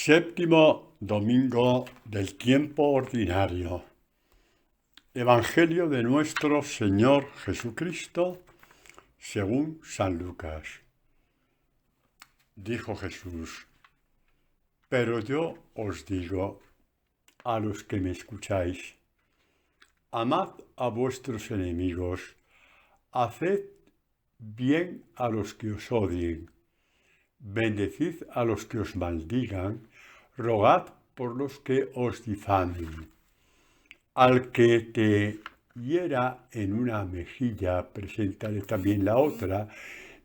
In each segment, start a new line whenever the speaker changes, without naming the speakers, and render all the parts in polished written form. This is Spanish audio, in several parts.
Séptimo domingo del tiempo ordinario. Evangelio de nuestro Señor Jesucristo según San Lucas. Dijo Jesús: pero yo os digo a los que me escucháis, amad a vuestros enemigos, haced bien a los que os odien, bendecid a los que os maldigan, rogad por los que os difamen. Al que te hiera en una mejilla, preséntale también la otra,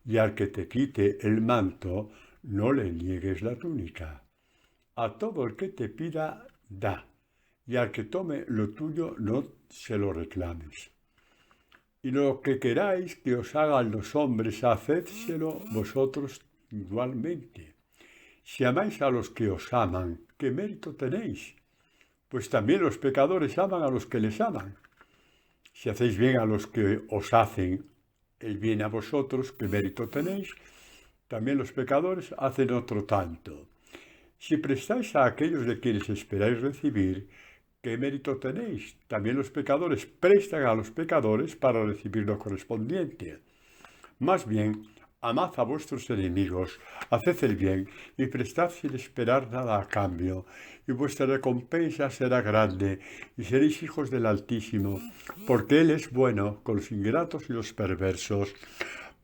y al que te quite el manto, no le niegues la túnica. A todo el que te pida, da, y al que tome lo tuyo, no se lo reclames. Y lo que queráis que os hagan los hombres, hacedselo vosotros igualmente. Si amáis a los que os aman, ¿qué mérito tenéis? Pues también los pecadores aman a los que les aman. Si hacéis bien a los que os hacen el bien a vosotros, ¿qué mérito tenéis? También los pecadores hacen otro tanto. Si prestáis a aquellos de quienes esperáis recibir, ¿qué mérito tenéis? También los pecadores prestan a los pecadores para recibir lo correspondiente. Más bien, amad a vuestros enemigos, haced el bien y prestad sin esperar nada a cambio, y vuestra recompensa será grande, y seréis hijos del Altísimo, porque Él es bueno con los ingratos y los perversos.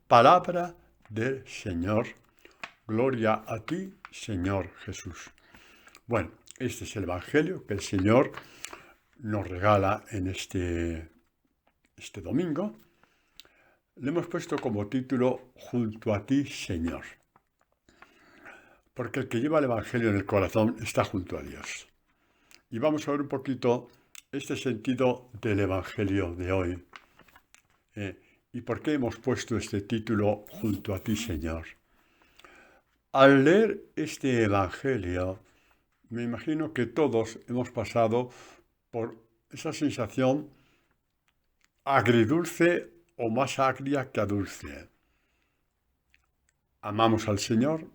Palabra del Señor. Gloria a ti, Señor Jesús. Bueno, este es el Evangelio que el Señor nos regala en este domingo. Le hemos puesto como título Junto a ti, Señor. Porque el que lleva el Evangelio en el corazón está junto a Dios. Y vamos a ver un poquito este sentido del Evangelio de hoy. ¿Y por qué hemos puesto este título Junto a ti, Señor? Al leer este Evangelio, me imagino que todos hemos pasado por esa sensación agridulce o más agria que a dulce. Amamos al Señor,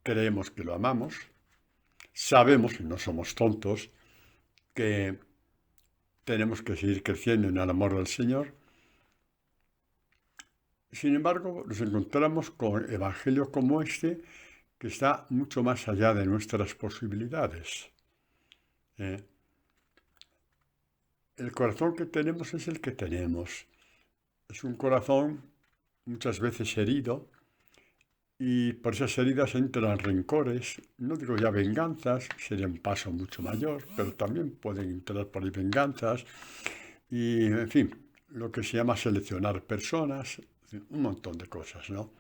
creemos que lo amamos, sabemos, y no somos tontos, que tenemos que seguir creciendo en el amor del Señor. Sin embargo, nos encontramos con evangelios como este, que está mucho más allá de nuestras posibilidades. El corazón que tenemos es el que tenemos. Es un corazón muchas veces herido, y por esas heridas entran rencores, no digo ya venganzas, sería un paso mucho mayor, pero también pueden entrar por ahí venganzas, y en fin, lo que se llama seleccionar personas, un montón de cosas, ¿no?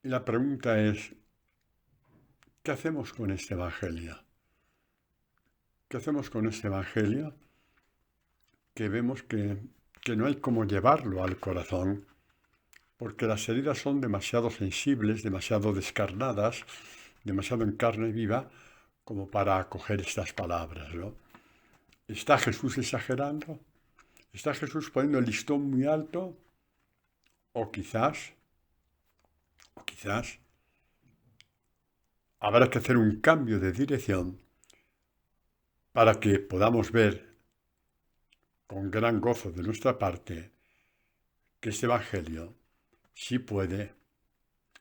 Y la pregunta es, ¿qué hacemos con este Evangelio? ¿Qué hacemos con este Evangelio? Que vemos que no hay cómo llevarlo al corazón, porque las heridas son demasiado sensibles, demasiado descarnadas, demasiado en carne viva, como para acoger estas palabras, ¿no? ¿Está Jesús exagerando? ¿Está Jesús poniendo el listón muy alto? O quizás habrá que hacer un cambio de dirección para que podamos ver con gran gozo de nuestra parte que este Evangelio sí puede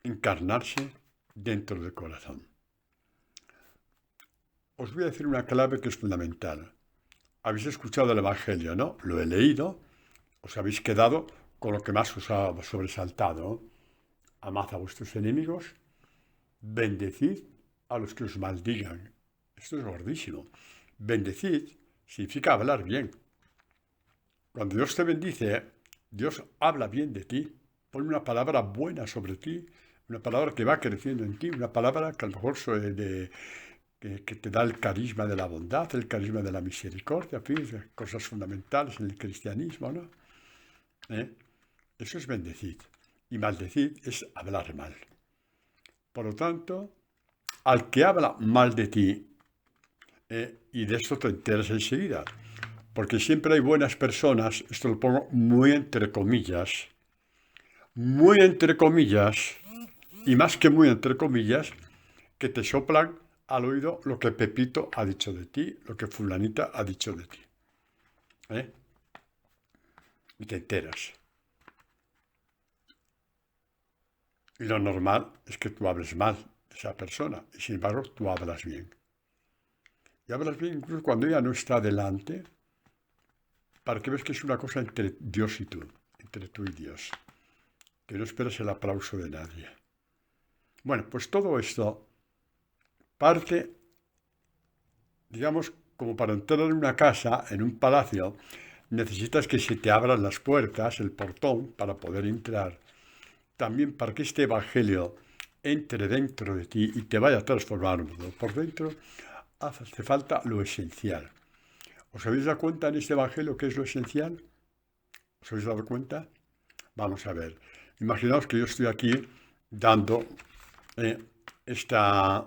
encarnarse dentro del corazón. Os voy a decir una clave que es fundamental. Habéis escuchado el Evangelio, ¿no? Lo he leído, os habéis quedado con lo que más os ha sobresaltado. Amad a vuestros enemigos, bendecid a los que os maldigan. Esto es gordísimo. Bendecid significa hablar bien. Cuando Dios te bendice, Dios habla bien de ti, pone una palabra buena sobre ti, una palabra que va creciendo en ti, una palabra que a lo mejor que te da el carisma de la bondad, el carisma de la misericordia, en fin, cosas fundamentales en el cristianismo, ¿no? Eso es bendecid. Y maldecid es hablar mal. Por lo tanto, al que habla mal de ti, y de esto te enteras enseguida, porque siempre hay buenas personas, esto lo pongo muy entre comillas, y más que muy entre comillas, que te soplan al oído lo que Pepito ha dicho de ti, lo que fulanita ha dicho de ti. ¿Eh? Y te enteras. Y lo normal es que tú hables mal de esa persona, y sin embargo tú hablas bien. Y hablas bien incluso cuando ella no está delante, para que veas que es una cosa entre Dios y tú, entre tú y Dios, que no esperas el aplauso de nadie. Bueno, pues todo esto parte, digamos, como para entrar en una casa, en un palacio, necesitas que se te abran las puertas, el portón, para poder entrar. También para que este evangelio entre dentro de ti y te vaya transformando por dentro, hace falta lo esencial. ¿Os habéis dado cuenta en este evangelio qué es lo esencial? ¿Os habéis dado cuenta? Vamos a ver. Imaginaos que yo estoy aquí dando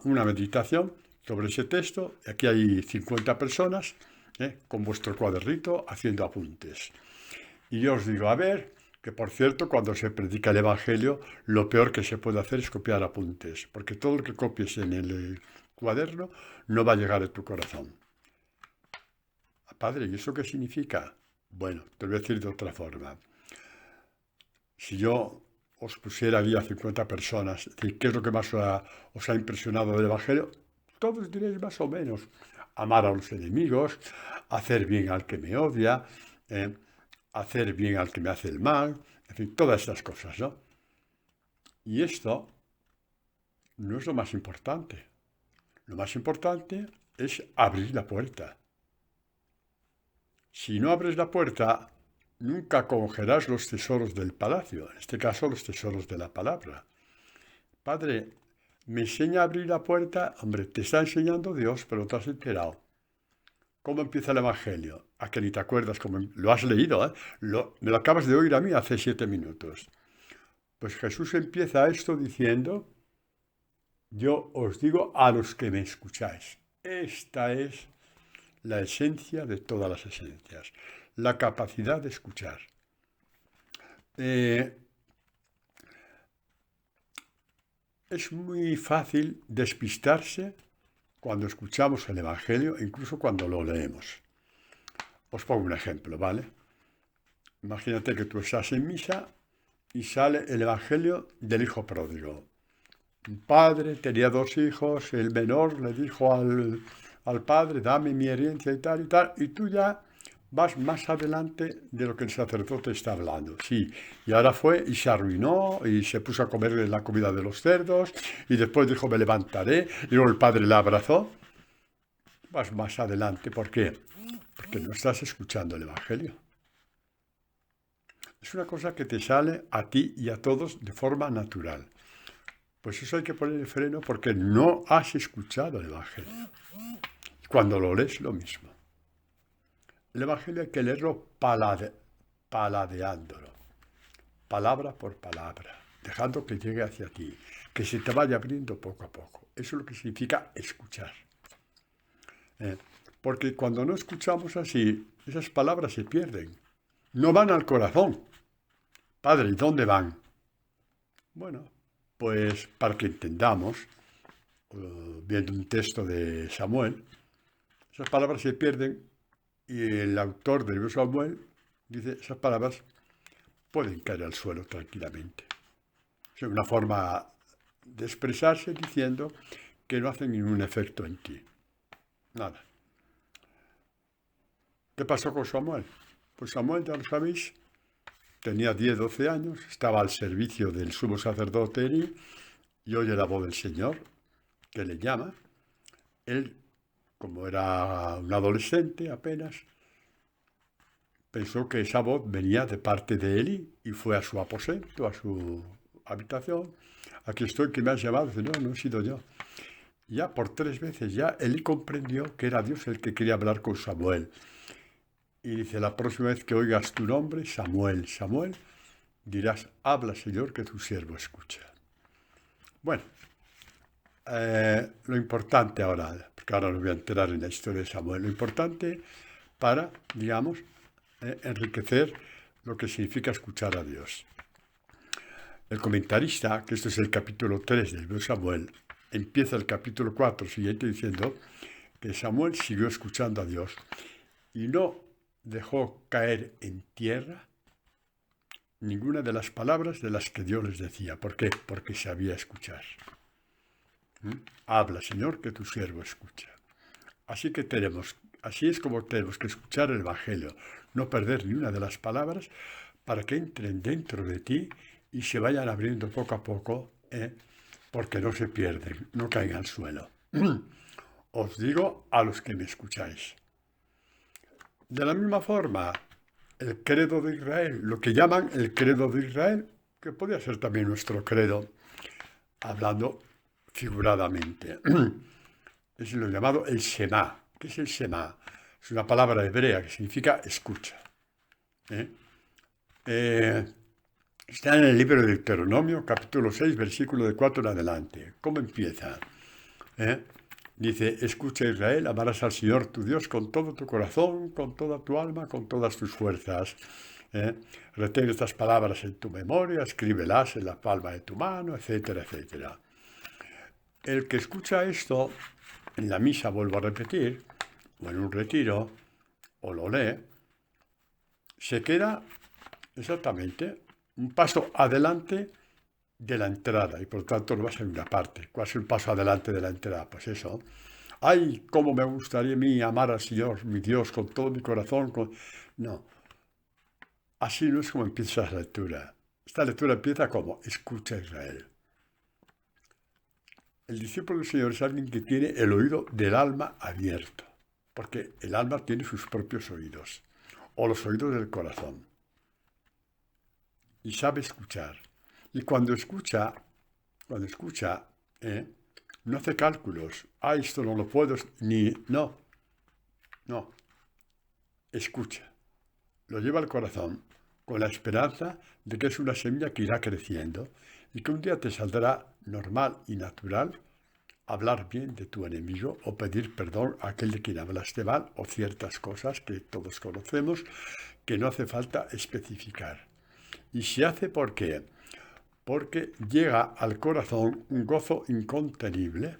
una meditación sobre ese texto. Y aquí hay 50 personas con vuestro cuadernito haciendo apuntes. Y yo os digo, a ver, que por cierto, cuando se predica el Evangelio, lo peor que se puede hacer es copiar apuntes, porque todo lo que copies en el cuaderno no va a llegar a tu corazón. Padre, ¿y eso qué significa? Bueno, te lo voy a decir de otra forma. Si yo os pusiera aquí a 50 personas, ¿qué es lo que más os ha impresionado del Evangelio? Todos diréis más o menos. Amar a los enemigos, hacer bien al que me odia, hacer bien al que me hace el mal, en fin, todas estas cosas, ¿no? Y esto no es lo más importante. Lo más importante es abrir la puerta. Si no abres la puerta, nunca cogerás los tesoros del palacio, en este caso los tesoros de la palabra. Padre, me enseña a abrir la puerta. Hombre, te está enseñando Dios, pero te has enterado. ¿Cómo empieza el Evangelio? A que ni te acuerdas, como lo has leído, ¿eh? Me lo acabas de oír a mí hace 7 minutos. Pues Jesús empieza esto diciendo, yo os digo a los que me escucháis. Esta es la esencia de todas las esencias, la capacidad de escuchar. Es muy fácil despistarse cuando escuchamos el Evangelio, incluso cuando lo leemos. Os pongo un ejemplo, ¿vale? Imagínate que tú estás en misa y sale el Evangelio del hijo pródigo. Un padre tenía 2 hijos, el menor le dijo al padre, dame mi herencia y tal, y tú ya vas más adelante de lo que el sacerdote está hablando. Sí, y ahora fue y se arruinó y se puso a comer la comida de los cerdos y después dijo, me levantaré, y luego el padre la abrazó. Vas más adelante, ¿por qué? Porque no estás escuchando el Evangelio. Es una cosa que te sale a ti y a todos de forma natural. Pues eso hay que poner el freno porque no has escuchado el Evangelio. Cuando lo lees, lo mismo. El Evangelio hay que leerlo paladeándolo, palabra por palabra, dejando que llegue hacia ti, que se te vaya abriendo poco a poco. Eso es lo que significa escuchar. Porque cuando no escuchamos así, esas palabras se pierden. No van al corazón. Padre, ¿y dónde van? Bueno, pues para que entendamos, viendo un texto de Samuel, esas palabras se pierden y el autor del libro de Samuel dice, esas palabras pueden caer al suelo tranquilamente. Es una forma de expresarse diciendo que no hacen ningún efecto en ti. Nada. ¿Qué pasó con Samuel? Pues Samuel, ya lo sabéis, tenía 10, 12 años, estaba al servicio del sumo sacerdote Elí y oye la voz del Señor que le llama. Él, como era un adolescente apenas, pensó que esa voz venía de parte de Elí y fue a su aposento, a su habitación. Aquí estoy, que me has llamado. Dice, no he sido yo. Ya por 3 veces ya Elí comprendió que era Dios el que quería hablar con Samuel. Y dice, la próxima vez que oigas tu nombre, Samuel, Samuel, dirás, habla Señor, que tu siervo escucha. Bueno, lo importante ahora, porque ahora no voy a enterar en la historia de Samuel, lo importante para, digamos, enriquecer lo que significa escuchar a Dios. El comentarista, que esto es el capítulo 3 del libro de Samuel, empieza el capítulo 4 siguiente diciendo que Samuel siguió escuchando a Dios y no dejó caer en tierra ninguna de las palabras de las que Dios les decía. ¿Por qué? Porque sabía escuchar. Habla, Señor, que tu siervo escucha. Así es como tenemos que escuchar el Evangelio, no perder ni una de las palabras para que entren dentro de ti y se vayan abriendo poco a poco, porque no se pierden, no caigan al suelo. Os digo a los que me escucháis. De la misma forma, el credo de Israel, lo que llaman el credo de Israel, que podría ser también nuestro credo, hablando figuradamente, es lo llamado el Shema. ¿Qué es el Shema? Es una palabra hebrea que significa escucha. Está en el libro de Deuteronomio, capítulo 6, versículo de 4 en adelante. ¿Cómo empieza? Dice, escucha Israel, amarás al Señor tu Dios con todo tu corazón, con toda tu alma, con todas tus fuerzas. Retén estas palabras en tu memoria, escríbelas en la palma de tu mano, etcétera, etcétera. El que escucha esto, en la misa, vuelvo a repetir, o en un retiro, o lo lee, se queda exactamente un paso adelante de la entrada y por tanto no va a ser una parte. ¿Cuál es el paso adelante de la entrada? Pues eso. ¡Ay, cómo me gustaría a mí amar al Señor, mi Dios, con todo mi corazón! No, así no es como empieza la lectura. Esta lectura empieza como escucha Israel. El discípulo del Señor es alguien que tiene el oído del alma abierto, porque el alma tiene sus propios oídos, o los oídos del corazón, y sabe escuchar. Y cuando escucha, no hace cálculos. Esto no lo puedo, no. Escucha. Lo lleva al corazón con la esperanza de que es una semilla que irá creciendo y que un día te saldrá normal y natural hablar bien de tu enemigo o pedir perdón a aquel de quien hablaste mal o ciertas cosas que todos conocemos que no hace falta especificar. Y se hace porque llega al corazón un gozo incontenible,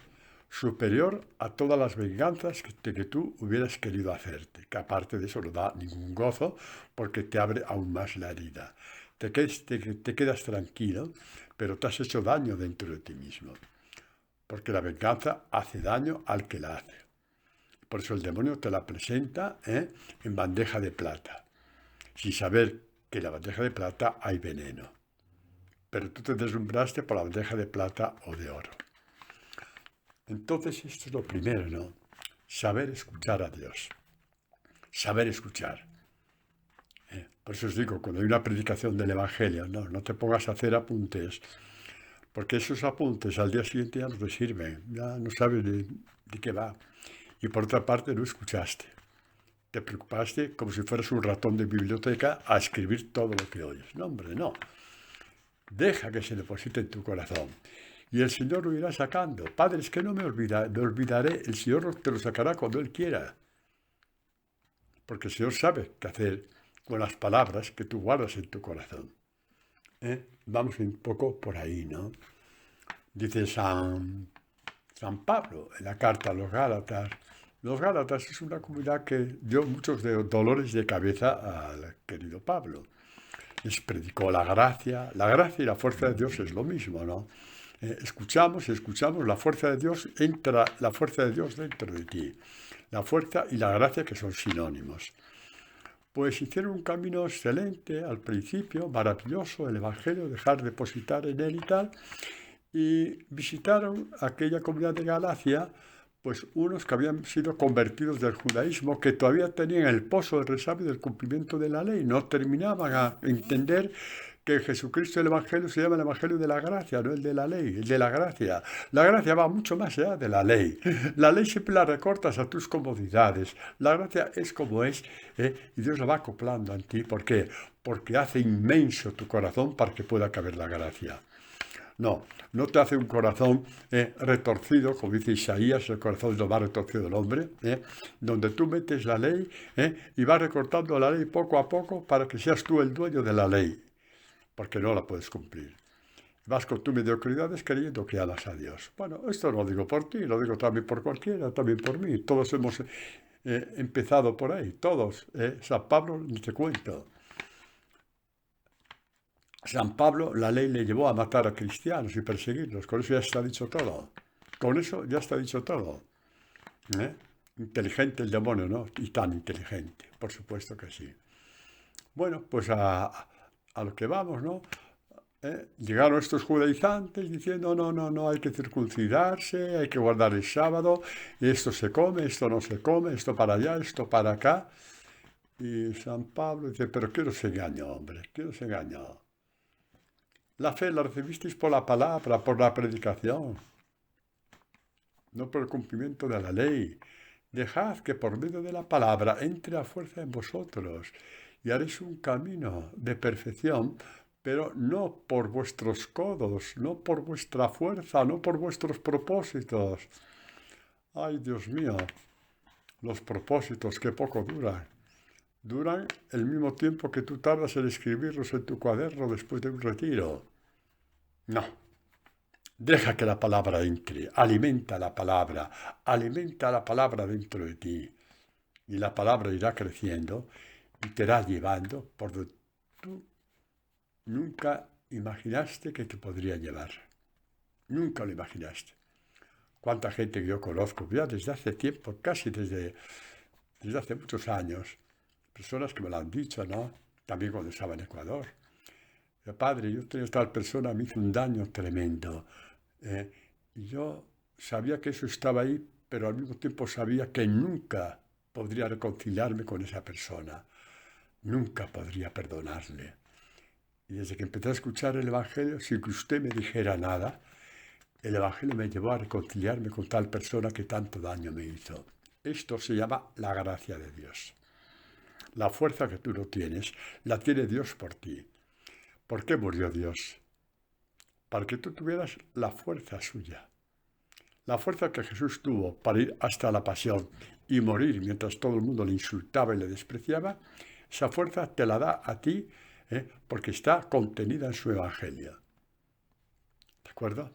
superior a todas las venganzas que tú hubieras querido hacerte, que aparte de eso no da ningún gozo porque te abre aún más la herida. Te quedas tranquilo, pero te has hecho daño dentro de ti mismo, porque la venganza hace daño al que la hace. Por eso el demonio te la presenta en bandeja de plata, sin saber que en la bandeja de plata hay veneno. Pero tú te deslumbraste por la bandeja de plata o de oro. Entonces esto es lo primero, ¿no? Saber escuchar a Dios. Saber escuchar. Por eso os digo, cuando hay una predicación del Evangelio, no te pongas a hacer apuntes, porque esos apuntes al día siguiente ya no te sirven, ya no sabes de qué va. Y por otra parte no escuchaste. Te preocupaste como si fueras un ratón de biblioteca a escribir todo lo que oyes. No, hombre, no. Deja que se deposite en tu corazón. Y el Señor lo irá sacando. Padre, es que no me olvidaré. El Señor te lo sacará cuando Él quiera. Porque el Señor sabe qué hacer con las palabras que tú guardas en tu corazón. Vamos un poco por ahí, ¿no? Dice San Pablo en la carta a los Gálatas. Los Gálatas es una comunidad que dio muchos dolores de cabeza al querido Pablo. Les predicó la gracia y la fuerza de Dios es lo mismo, ¿no? Escuchamos, la fuerza de Dios, entra la fuerza de Dios dentro de ti. La fuerza y la gracia que son sinónimos. Pues hicieron un camino excelente al principio, maravilloso, el Evangelio, dejar depositar en él y tal, y visitaron aquella comunidad de Galacia, pues unos que habían sido convertidos del judaísmo, que todavía tenían el pozo del resabio del cumplimiento de la ley, no terminaban a entender que Jesucristo el Evangelio se llama el Evangelio de la gracia, no el de la ley, el de la gracia. La gracia va mucho más allá de la ley. La ley siempre la recortas a tus comodidades. La gracia es como es, y Dios la va acoplando en ti. ¿Por qué? Porque hace inmenso tu corazón para que pueda caber la gracia. No te hace un corazón retorcido, como dice Isaías, el corazón es lo más retorcido del hombre, donde tú metes la ley y vas recortando la ley poco a poco para que seas tú el dueño de la ley, porque no la puedes cumplir. Vas con tu mediocridades creyendo que amas a Dios. Bueno, esto lo digo por ti, lo digo también por cualquiera, también por mí. Todos hemos empezado por ahí, todos. San Pablo, ni te cuento. San Pablo, la ley le llevó a matar a cristianos y perseguirlos. Con eso ya está dicho todo. Con eso ya está dicho todo. ¿Eh? Inteligente el demonio, ¿no? Y tan inteligente, por supuesto que sí. Bueno, pues a lo que vamos, ¿no? Llegaron estos judaizantes diciendo, no, no, no, hay que circuncidarse, hay que guardar el sábado, y esto se come, esto no se come, esto para allá, esto para acá. Y San Pablo dice, pero ¿qué os engañó, hombre? ¿Qué os engañó? La fe la recibisteis por la palabra, por la predicación, no por el cumplimiento de la ley. Dejad que por medio de la palabra entre a fuerza en vosotros y haréis un camino de perfección, pero no por vuestros codos, no por vuestra fuerza, no por vuestros propósitos. Ay, Dios mío, los propósitos que poco duran. Duran el mismo tiempo que tú tardas en escribirlos en tu cuaderno después de un retiro. No. Deja que la palabra entre, alimenta la palabra dentro de ti. Y la palabra irá creciendo y te irá llevando por donde tú nunca imaginaste que te podría llevar. Nunca lo imaginaste. Cuánta gente que yo conozco, ya desde hace tiempo, casi desde hace muchos años, personas que me lo han dicho, ¿no? También cuando estaba en Ecuador. Padre, yo tengo tal persona, me hizo un daño tremendo. Y yo sabía que eso estaba ahí, pero al mismo tiempo sabía que nunca podría reconciliarme con esa persona. Nunca podría perdonarle. Y desde que empecé a escuchar el Evangelio, sin que usted me dijera nada, el Evangelio me llevó a reconciliarme con tal persona que tanto daño me hizo. Esto se llama la gracia de Dios. La fuerza que tú no tienes, la tiene Dios por ti. ¿Por qué murió Dios? Para que tú tuvieras la fuerza suya. La fuerza que Jesús tuvo para ir hasta la pasión y morir mientras todo el mundo le insultaba y le despreciaba, esa fuerza te la da a ti porque está contenida en su Evangelio. ¿De acuerdo?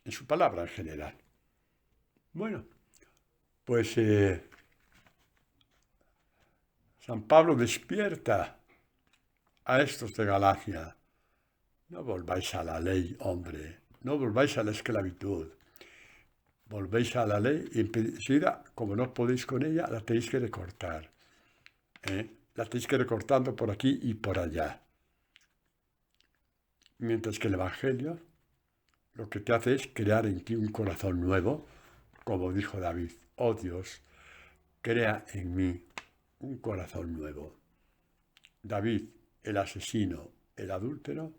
En su palabra en general. Bueno, pues San Pablo despierta a estos de Galacia. No volváis a la ley, hombre. No volváis a la esclavitud. Volvéis a la ley y enseguida, como no podéis con ella, la tenéis que recortar. La tenéis que ir recortando por aquí y por allá. Mientras que el Evangelio lo que te hace es crear en ti un corazón nuevo, como dijo David, oh Dios, crea en mí un corazón nuevo. David, el asesino, el adúltero,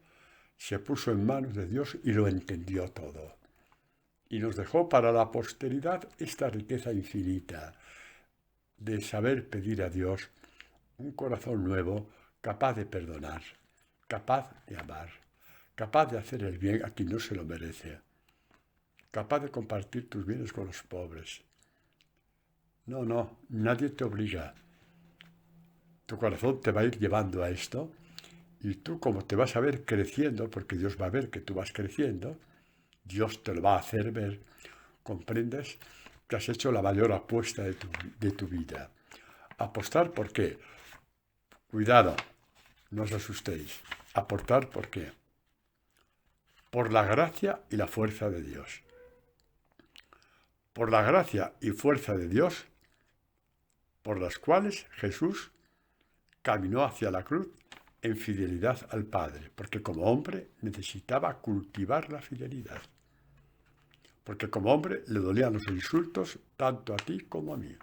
se puso en manos de Dios y lo entendió todo. Y nos dejó para la posteridad esta riqueza infinita de saber pedir a Dios un corazón nuevo, capaz de perdonar, capaz de amar, capaz de hacer el bien a quien no se lo merece, capaz de compartir tus bienes con los pobres. No, no, nadie te obliga. Tu corazón te va a ir llevando a esto y tú, como te vas a ver creciendo, porque Dios va a ver que tú vas creciendo, Dios te lo va a hacer ver, comprendes que has hecho la mayor apuesta de tu vida. ¿Apostar por qué? Cuidado, no os asustéis. ¿Aportar por qué? Por la gracia y la fuerza de Dios. Por la gracia y fuerza de Dios, por las cuales Jesús caminó hacia la cruz en fidelidad al Padre, porque como hombre necesitaba cultivar la fidelidad. Porque como hombre le dolían los insultos tanto a ti como a mí.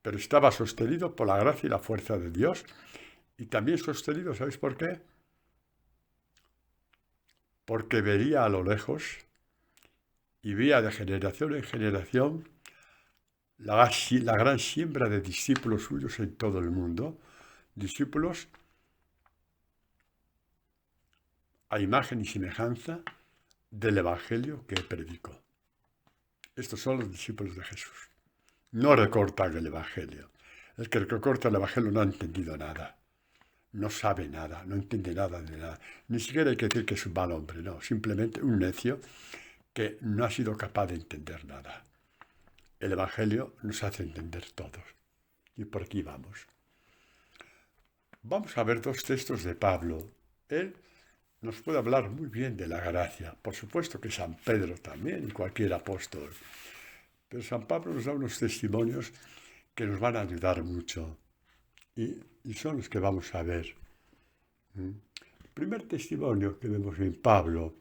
Pero estaba sostenido por la gracia y la fuerza de Dios, y también sostenido, ¿sabéis por qué? Porque veía a lo lejos y veía de generación en generación la gran siembra de discípulos suyos en todo el mundo, discípulos a imagen y semejanza del Evangelio que predicó. Estos son los discípulos de Jesús. No recortan el Evangelio. El que recorta el Evangelio no ha entendido nada. no sabe nada, no entiende nada de nada. Ni siquiera hay que decir que es un mal hombre, no, simplemente un necio que no ha sido capaz de entender nada. El Evangelio nos hace entender todos. Y por aquí vamos. Vamos a ver dos textos de Pablo. Él nos puede hablar muy bien de la gracia. Por supuesto que San Pedro también y cualquier apóstol. Pero San Pablo nos da unos testimonios que nos van a ayudar mucho. Y son los que vamos a ver. El primer testimonio que vemos en Pablo,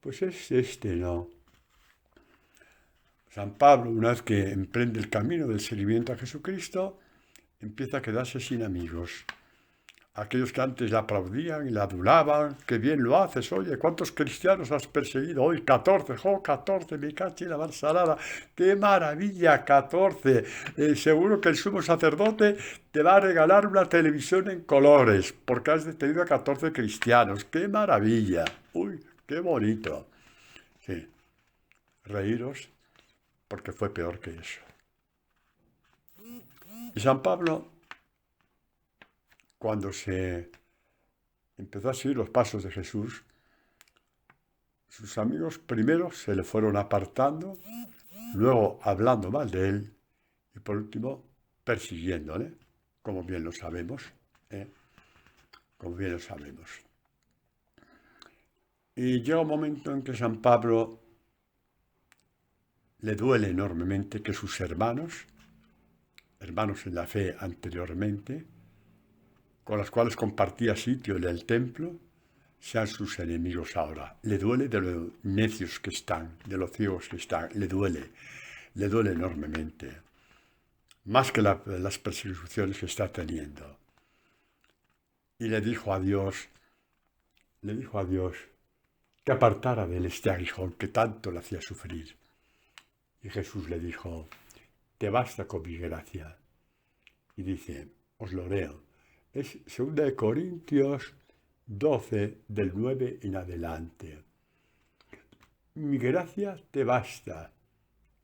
pues es este, ¿no? San Pablo, una vez que emprende el camino del seguimiento a Jesucristo, empieza a quedarse sin amigos. Aquellos que antes le aplaudían y le adulaban, qué bien lo haces, oye, ¿cuántos cristianos has perseguido hoy? 14, 14, me caché la barsalada, qué maravilla, 14. Seguro que el sumo sacerdote te va a regalar una televisión en colores, porque has detenido a 14 cristianos, qué maravilla, uy, qué bonito. Sí, reíros, porque fue peor que eso. Y San Pablo, cuando se empezó a seguir los pasos de Jesús, sus amigos primero se le fueron apartando, luego hablando mal de él y por último persiguiéndole, como bien lo sabemos, como bien lo sabemos. Y llega un momento en que San Pablo le duele enormemente que sus hermanos en la fe anteriormente, con los cuales compartía sitio en el templo, sean sus enemigos ahora. Le duele de lo necios que están, de los ciegos que están, le duele enormemente, más que las persecuciones que está teniendo. Y le dijo a Dios que apartara de él este aguijón que tanto le hacía sufrir. Y Jesús le dijo, te basta con mi gracia. Y dice, os lo leo, es 2 Corintios 12, del 9 en adelante. Mi gracia te basta,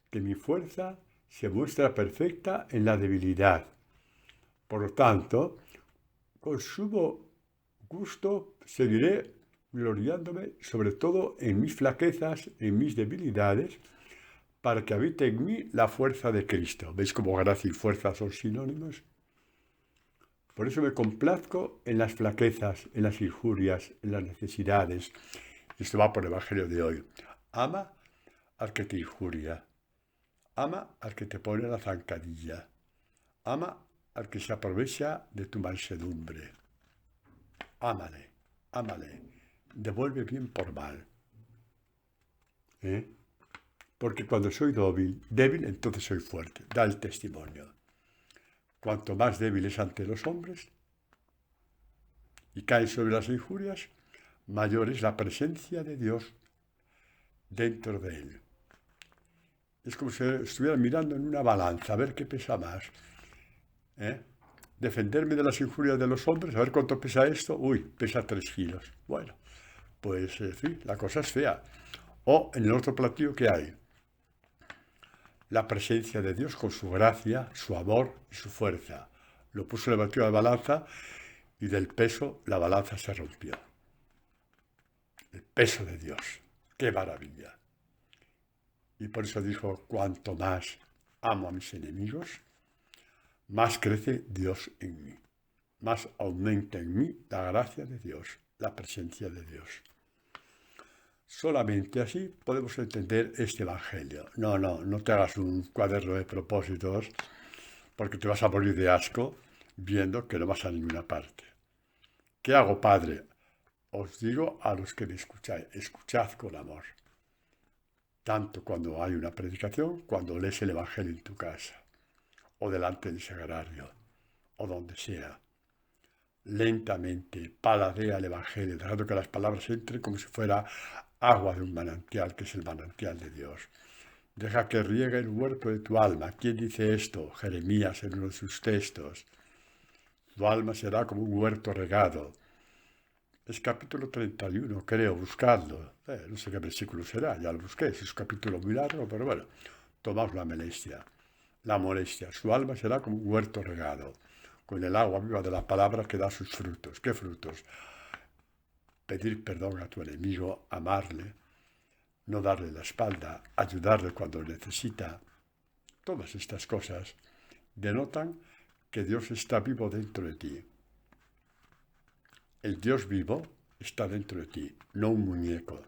que mi fuerza se muestra perfecta en la debilidad. Por lo tanto, con sumo gusto seguiré gloriándome sobre todo en mis flaquezas, en mis debilidades, para que habite en mí la fuerza de Cristo. ¿Veis cómo gracia y fuerza son sinónimos? Por eso me complazco en las flaquezas, en las injurias, en las necesidades. Esto va por el Evangelio de hoy. Ama al que te injuria. Ama al que te pone la zancadilla. Ama al que se aprovecha de tu mansedumbre. Ámale, ámale. Devuelve bien por mal. Porque cuando soy débil, entonces soy fuerte. Da el testimonio. Cuanto más débil es ante los hombres y cae sobre las injurias, mayor es la presencia de Dios dentro de él. Es como si estuviera mirando en una balanza, a ver qué pesa más. Defenderme de las injurias de los hombres, a ver cuánto pesa esto. Uy, pesa 3 kilos. Bueno, pues sí, la cosa es fea. O en el otro platillo que hay, la presencia de Dios con su gracia, su amor y su fuerza. Lo puso en el platillo de balanza y del peso la balanza se rompió. El peso de Dios. ¡Qué maravilla! Y por eso dijo, cuanto más amo a mis enemigos, más crece Dios en mí. Más aumenta en mí la gracia de Dios, la presencia de Dios. Solamente así podemos entender este Evangelio. No te hagas un cuaderno de propósitos porque te vas a morir de asco viendo que no vas a ninguna parte. ¿Qué hago, Padre? Os digo a los que me escucháis, escuchad con amor. Tanto cuando hay una predicación, cuando lees el Evangelio en tu casa, o delante del sagrario, o donde sea. Lentamente, paladea el Evangelio, dejando que las palabras entren como si fuera agua de un manantial, que es el manantial de Dios. Deja que riegue el huerto de tu alma. ¿Quién dice esto? Jeremías en uno de sus textos. Tu alma será como un huerto regado. Es capítulo 31, creo, buscadlo. No sé qué versículo será, ya lo busqué, es un capítulo muy largo, pero bueno, tomaos la molestia. Su alma será como un huerto regado, con el agua viva de la palabra que da sus frutos. ¿Qué frutos? Pedir perdón a tu enemigo, amarle, no darle la espalda, ayudarle cuando necesita. Todas estas cosas denotan que Dios está vivo dentro de ti. El Dios vivo está dentro de ti, no un muñeco.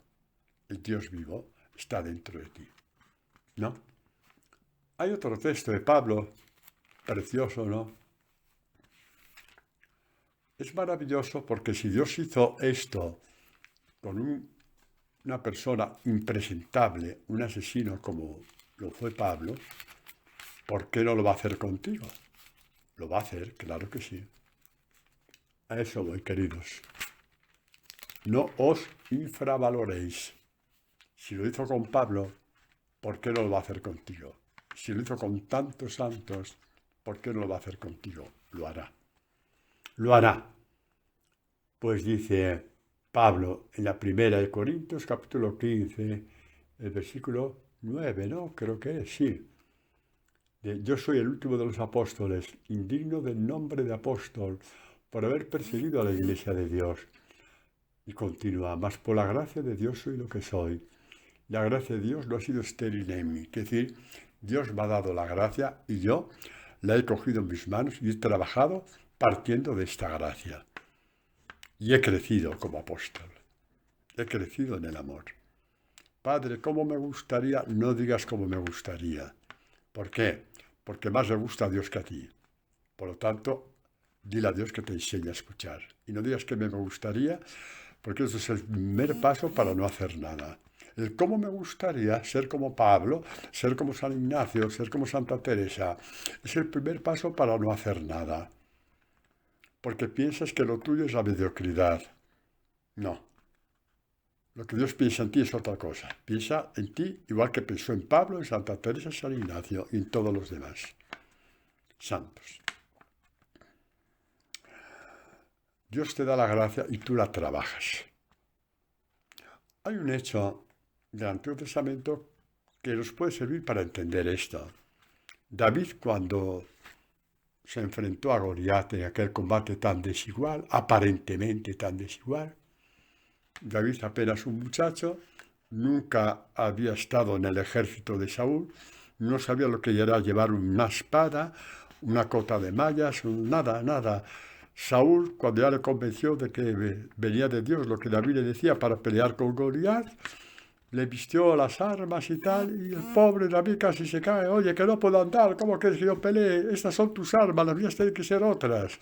El Dios vivo está dentro de ti, ¿no? Hay otro texto de Pablo, precioso, ¿no? Es maravilloso porque si Dios hizo esto con una persona impresentable, un asesino como lo fue Pablo, ¿por qué no lo va a hacer contigo? Lo va a hacer, claro que sí. A eso voy, queridos. No os infravaloréis. Si lo hizo con Pablo, ¿por qué no lo va a hacer contigo? Si lo hizo con tantos santos, ¿por qué no lo va a hacer contigo? Lo hará. Lo hará. Pues dice Pablo en la primera de Corintios, capítulo 15, el versículo 9, ¿no? Creo que es, sí. Yo soy el último de los apóstoles, indigno del nombre de apóstol, por haber perseguido a la iglesia de Dios. Y continúa, mas por la gracia de Dios soy lo que soy. La gracia de Dios no ha sido estéril en mí. Es decir, Dios me ha dado la gracia y yo la he cogido en mis manos y he trabajado partiendo de esta gracia. Y he crecido como apóstol. He crecido en el amor. Padre, ¿cómo me gustaría? No digas cómo me gustaría. ¿Por qué? Porque más le gusta a Dios que a ti. Por lo tanto, dile a Dios que te enseñe a escuchar. Y no digas que me gustaría, porque eso es el primer paso para no hacer nada. El cómo me gustaría ser como Pablo, ser como San Ignacio, ser como Santa Teresa, es el primer paso para no hacer nada. Porque piensas que lo tuyo es la mediocridad. No. Lo que Dios piensa en ti es otra cosa. Piensa en ti igual que pensó en Pablo, en Santa Teresa, en San Ignacio y en todos los demás santos. Dios te da la gracia y tú la trabajas. Hay un hecho del Antiguo Testamento que nos puede servir para entender esto. David, cuando se enfrentó a Goliat en aquel combate tan desigual, aparentemente tan desigual, David apenas un muchacho, nunca había estado en el ejército de Saúl, no sabía lo que era llevar una espada, una cota de mallas, nada. Saúl, cuando ya le convenció de que venía de Dios lo que David le decía para pelear con Goliat, le vistió las armas y tal, y el pobre David casi se cae. Oye, que no puedo andar, ¿cómo quieres que yo pelee? Estas son tus armas, las mías tienen que ser otras.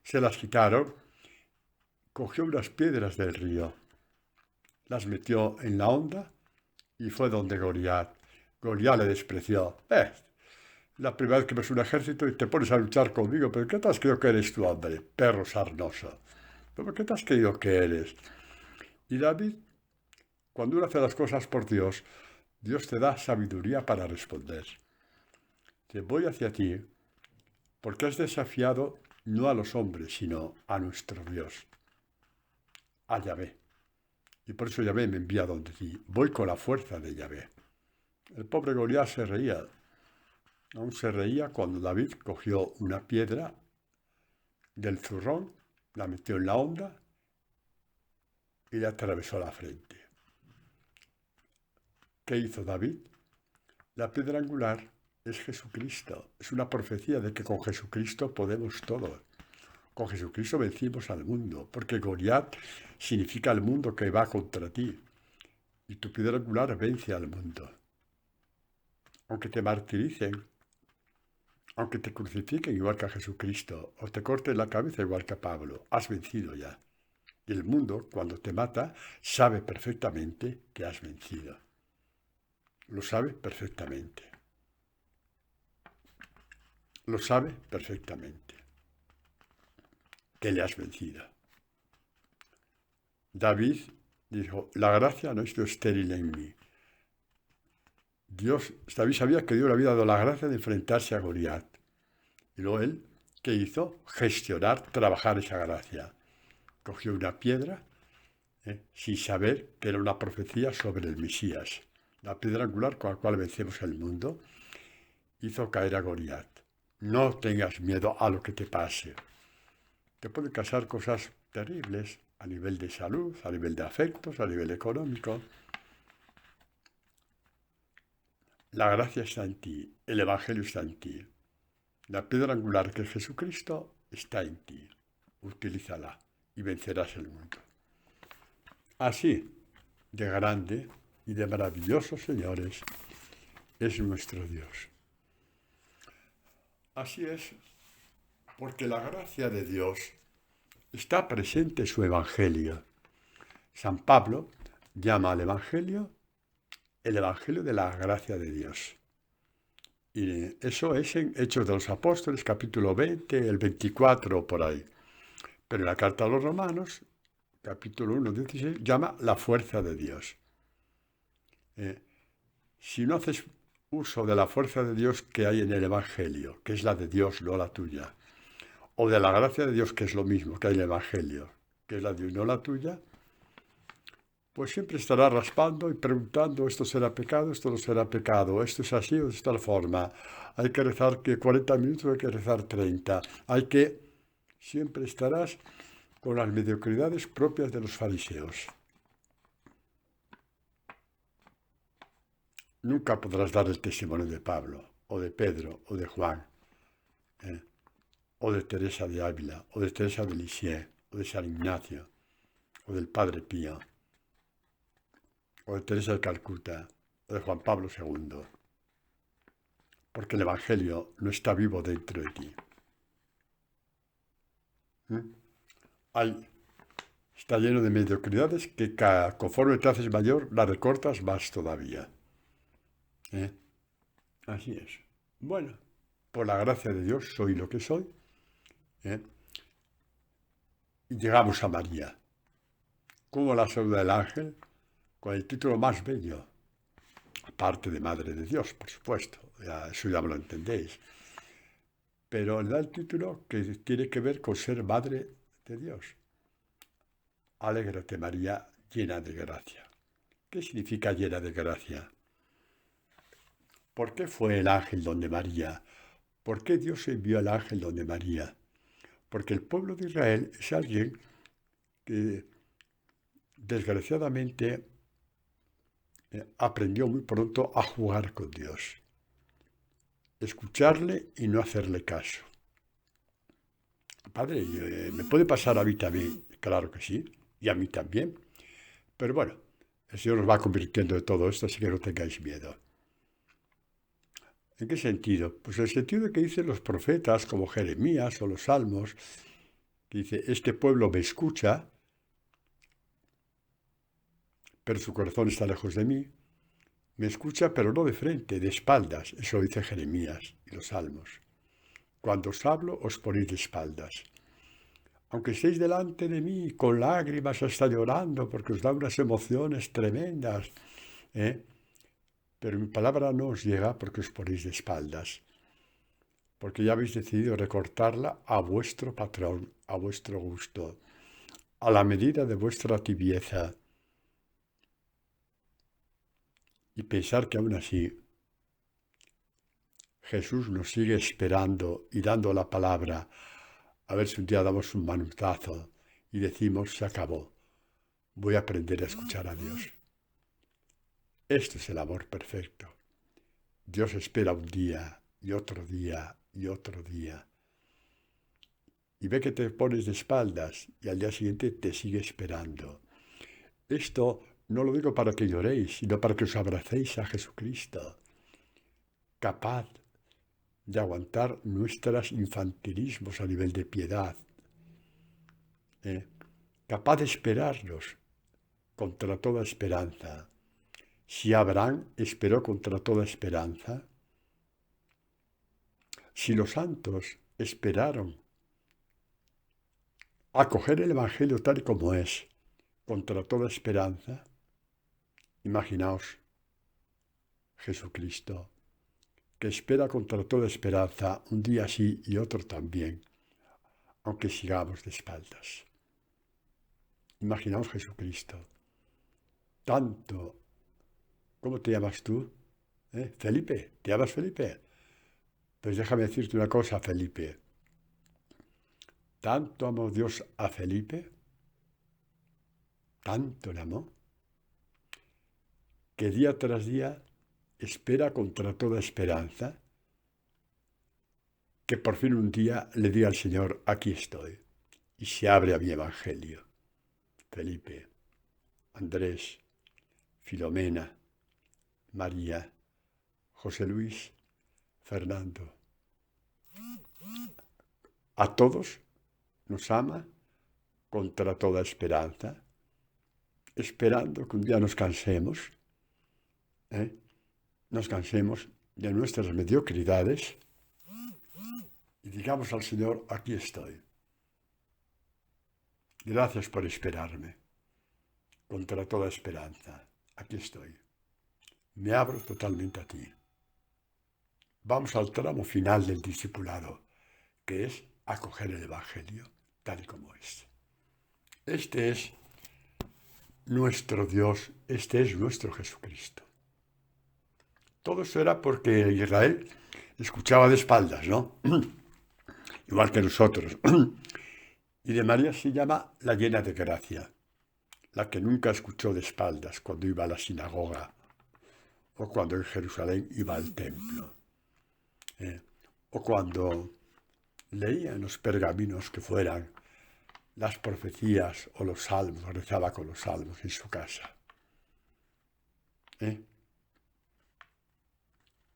Se las quitaron, cogió unas piedras del río, las metió en la honda y fue donde Goliat. Goliat le despreció. La primera vez que ves un ejército y te pones a luchar conmigo, ¿pero qué te has creído que eres tú, hombre? Perro sarnoso. ¿Pero qué te has creído que eres? Y David, cuando uno hace las cosas por Dios, Dios te da sabiduría para responder. Te voy hacia ti porque has desafiado no a los hombres, sino a nuestro Dios, a Yahvé. Y por eso Yahvé me envía donde ti. Voy con la fuerza de Yahvé. El pobre Goliat se reía. Aún se reía cuando David cogió una piedra del zurrón, la metió en la honda y le atravesó la frente. ¿Qué hizo David? La piedra angular es Jesucristo. Es una profecía de que con Jesucristo podemos todo. Con Jesucristo vencimos al mundo, porque Goliat significa el mundo que va contra ti. Y tu piedra angular vence al mundo. Aunque te martiricen, aunque te crucifiquen igual que a Jesucristo, o te corten la cabeza igual que a Pablo, has vencido ya. Y el mundo, cuando te mata, sabe perfectamente que has vencido. Lo sabe perfectamente. Lo sabe perfectamente. Que le has vencido. David dijo, la gracia no ha sido estéril en mí. David sabía que Dios le había dado la gracia de enfrentarse a Goliat. Y luego él, ¿qué hizo? Gestionar, trabajar esa gracia. Cogió una piedra, sin saber que era una profecía sobre el Mesías. La piedra angular con la cual vencemos el mundo, hizo caer a Goliat. No tengas miedo a lo que te pase. Te pueden pasar cosas terribles a nivel de salud, a nivel de afectos, a nivel económico. La gracia está en ti, el Evangelio está en ti. La piedra angular que es Jesucristo está en ti. Utilízala y vencerás el mundo. Así de grande y de maravilloso, señores, es nuestro Dios. Así es, porque la gracia de Dios está presente en su Evangelio. San Pablo llama al Evangelio el Evangelio de la gracia de Dios. Y eso es en Hechos de los Apóstoles, capítulo 20, el 24, por ahí. Pero en la carta a los Romanos, capítulo 1, 16, llama la fuerza de Dios. Si no haces uso de la fuerza de Dios que hay en el Evangelio, que es la de Dios, no la tuya, o de la gracia de Dios, que es lo mismo que hay en el Evangelio, que es la de Dios, no la tuya, pues siempre estará raspando y preguntando, esto será pecado, esto no será pecado, esto es así o de esta forma. Hay que rezar que 40 minutos, hay que rezar 30. Siempre estarás con las mediocridades propias de los fariseos. Nunca podrás dar el testimonio de Pablo, o de Pedro, o de Juan, o de Teresa de Ávila, o de Teresa de Lisieux, o de San Ignacio, o del Padre Pío, o de Teresa de Calcuta, o de Juan Pablo II, porque el Evangelio no está vivo dentro de ti. Está lleno de mediocridades que conforme te haces mayor, las recortas más todavía. Así es. Bueno, por la gracia de Dios soy lo que soy. Y llegamos a María. ¿Cómo la saluda el ángel? Con el título más bello. Aparte de Madre de Dios, por supuesto. Eso ya me lo entendéis. Pero le da el título que tiene que ver con ser Madre de Dios. Alégrate, María, llena de gracia. ¿Qué significa llena de gracia? ¿Por qué fue el ángel donde María? ¿Por qué Dios envió al ángel donde María? Porque el pueblo de Israel es alguien que desgraciadamente aprendió muy pronto a jugar con Dios. Escucharle y no hacerle caso. Padre, ¿me puede pasar a mí también? Claro que sí, y a mí también. Pero bueno, el Señor nos va convirtiendo de todo esto, así que no tengáis miedo. ¿En qué sentido? Pues en el sentido de que dicen los profetas, como Jeremías o los Salmos, que dice, este pueblo me escucha, pero su corazón está lejos de mí. Me escucha, pero no de frente, de espaldas. Eso dice Jeremías y los Salmos. Cuando os hablo, os ponéis de espaldas. Aunque estéis delante de mí con lágrimas hasta llorando, porque os da unas emociones tremendas, pero mi palabra no os llega porque os ponéis de espaldas. Porque ya habéis decidido recortarla a vuestro patrón, a vuestro gusto, a la medida de vuestra tibieza. Y pensar que aún así Jesús nos sigue esperando y dando la palabra. A ver si un día damos un manotazo y decimos, se acabó, voy a aprender a escuchar a Dios. Esto es el amor perfecto. Dios espera un día y otro día y otro día. Y ve que te pones de espaldas y al día siguiente te sigue esperando. Esto no lo digo para que lloréis, sino para que os abracéis a Jesucristo, capaz de aguantar nuestros infantilismos a nivel de piedad, capaz de esperarnos contra toda esperanza. Si Abraham esperó contra toda esperanza, si los santos esperaron a coger el Evangelio tal y como es, contra toda esperanza, imaginaos Jesucristo, que espera contra toda esperanza un día sí y otro también, aunque sigamos de espaldas. Imaginaos Jesucristo, tanto. ¿Cómo te llamas tú? Felipe, ¿te llamas Felipe? Pues déjame decirte una cosa, Felipe. Tanto amó Dios a Felipe, tanto le amó, que día tras día espera contra toda esperanza que por fin un día le diga al Señor, aquí estoy, y se abre a mi evangelio. Felipe, Andrés, Filomena, María, José Luis, Fernando. A todos nos ama contra toda esperanza, esperando que un día nos cansemos de nuestras mediocridades y digamos al Señor, aquí estoy. Gracias por esperarme, contra toda esperanza. Aquí estoy. Me abro totalmente a ti. Vamos al tramo final del discipulado, que es acoger el Evangelio tal y como es. Este es nuestro Dios, este es nuestro Jesucristo. Todo eso era porque Israel escuchaba de espaldas, ¿no? Igual que nosotros. Y de María se llama la llena de gracia, la que nunca escuchó de espaldas cuando iba a la sinagoga o cuando en Jerusalén iba al templo, o cuando leía en los pergaminos que fueran las profecías o los salmos, rezaba con los salmos en su casa.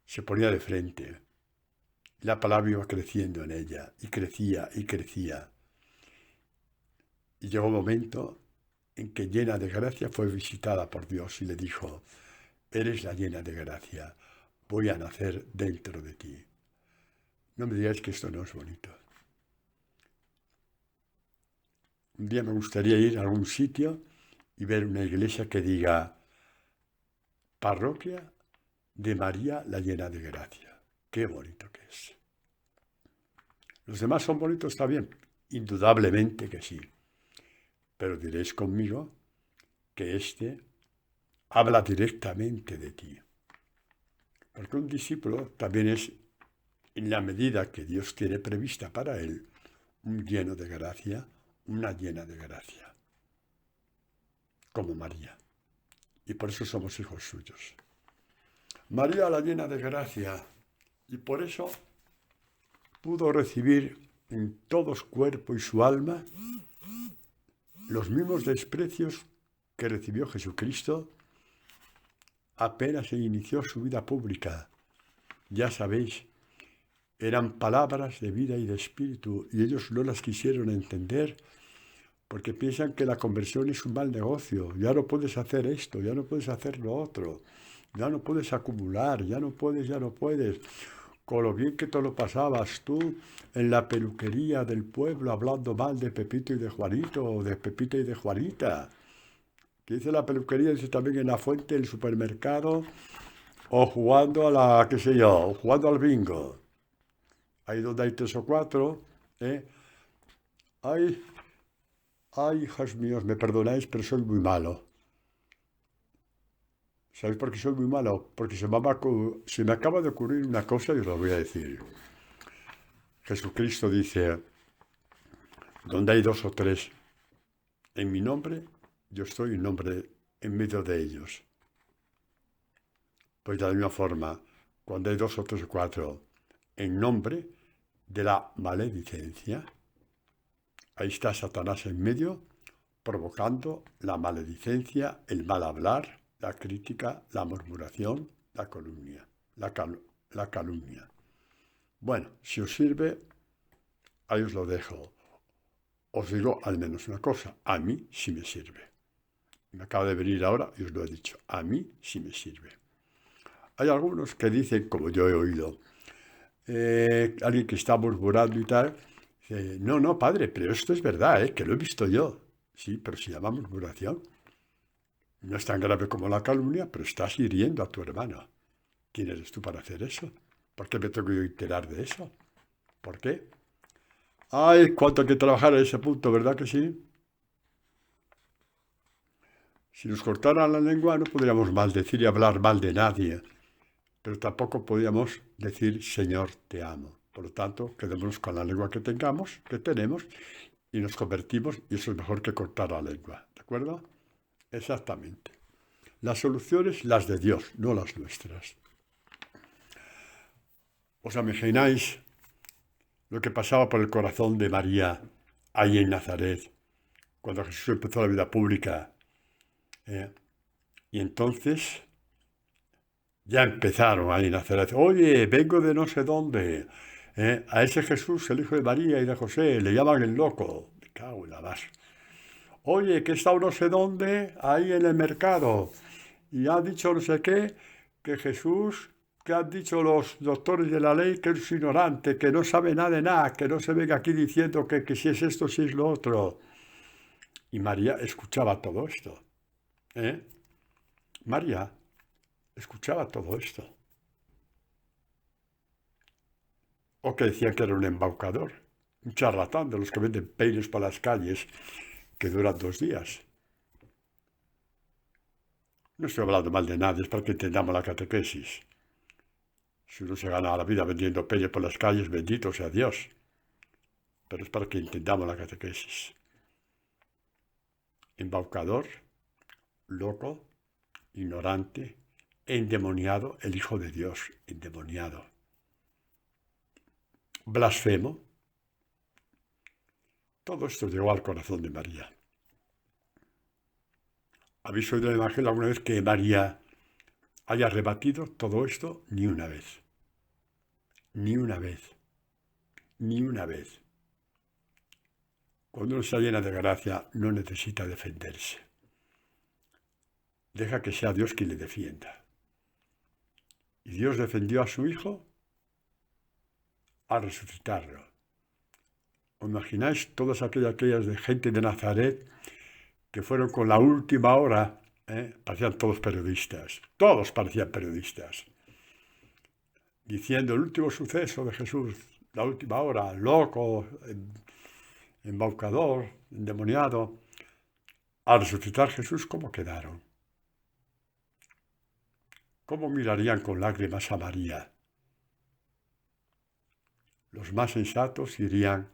Se ponía de frente, la palabra iba creciendo en ella, y crecía y crecía. Y llegó un momento en que llena de gracia fue visitada por Dios y le dijo, eres la llena de gracia, voy a nacer dentro de ti. No me digáis que esto no es bonito. Un día me gustaría ir a algún sitio y ver una iglesia que diga, parroquia de María la llena de gracia. Qué bonito que es. Los demás son bonitos, está bien, indudablemente que sí. Pero diréis conmigo que este habla directamente de ti. Porque un discípulo también es, en la medida que Dios tiene prevista para él, un lleno de gracia, una llena de gracia. Como María. Y por eso somos hijos suyos. María la llena de gracia. Y por eso pudo recibir en todo su cuerpo y su alma los mismos desprecios que recibió Jesucristo apenas se inició su vida pública. Ya sabéis, eran palabras de vida y de espíritu, y ellos no las quisieron entender porque piensan que la conversión es un mal negocio. Ya no puedes hacer esto, ya no puedes hacer lo otro, ya no puedes acumular, ya no puedes. Con lo bien que te lo pasabas tú en la peluquería del pueblo hablando mal de Pepito y de Juanito, o de Pepita y de Juanita. Que dice la peluquería, dice también en la fuente del supermercado, o jugando a la, qué sé yo, o jugando al bingo. Ahí donde hay 3 o 4, Ay, hijos míos, me perdonáis, pero soy muy malo. ¿Sabéis por qué soy muy malo? Porque se me acaba de ocurrir una cosa y os lo voy a decir. Jesucristo dice, donde hay 2 o 3 en mi nombre, yo estoy en medio de ellos. Pues de la misma forma, cuando hay 2 o 3 o 4 en nombre de la maledicencia, ahí está Satanás en medio, provocando la maledicencia, el mal hablar, la crítica, la murmuración, la calumnia. La calumnia. Bueno, si os sirve, ahí os lo dejo. Os digo al menos una cosa, a mí sí me sirve. Me acaba de venir ahora y os lo he dicho, a mí sí me sirve. Hay algunos que dicen, como yo he oído, alguien que está murmurando y tal, dice, no, padre, pero esto es verdad, que lo he visto yo. Sí, pero se llama murmuración. No es tan grave como la calumnia, pero estás hiriendo a tu hermano. ¿Quién eres tú para hacer eso? ¿Por qué me tengo que enterar de eso? ¿Por qué? Ay, cuánto hay que trabajar en ese punto, ¿verdad que sí? Si nos cortaran la lengua no podríamos maldecir y hablar mal de nadie. pero tampoco podíamos decir Señor, te amo. Por lo tanto, quedémonos con la lengua que tenemos, y nos convertimos, y eso es mejor que cortar la lengua. ¿De acuerdo? Exactamente. Las soluciones, las de Dios, no las nuestras. ¿Os imagináis lo que pasaba por el corazón de María ahí en Nazaret, cuando Jesús empezó la vida pública? Y entonces ya empezaron ahí en Nazaret. Oye, vengo de no sé dónde. A ese Jesús, el hijo de María y de José, le llaman el loco. Me cago en la más. Oye, que está no sé dónde, ahí en el mercado. Y ha dicho no sé qué, que Jesús, que han dicho los doctores de la ley, que es ignorante, que no sabe nada de nada, que no se venga aquí diciendo que si es esto, si es lo otro. Y María escuchaba todo esto. María escuchaba todo esto. O que decían que era un embaucador, un charlatán de los que venden peines por las calles que duran 2 días. No estoy hablando mal de nadie, es para que entendamos la catequesis. Si uno se gana la vida vendiendo peines por las calles, bendito sea Dios. Pero es para que entendamos la catequesis. Embaucador, loco, ignorante, endemoniado, el Hijo de Dios, endemoniado. Blasfemo. Todo esto llegó al corazón de María. ¿Habéis oído en el Evangelio alguna vez que María haya rebatido todo esto? Ni una vez. Ni una vez. Ni una vez. Cuando uno se llena de gracia, no necesita defenderse. Deja que sea Dios quien le defienda. Y Dios defendió a su Hijo al resucitarlo. ¿Os imagináis todas aquellas de gente de Nazaret que fueron con la última hora? Parecían todos periodistas. Todos parecían periodistas. Diciendo el último suceso de Jesús, la última hora, loco, embaucador, endemoniado. Al resucitar Jesús, ¿cómo quedaron? ¿Cómo mirarían con lágrimas a María? Los más sensatos irían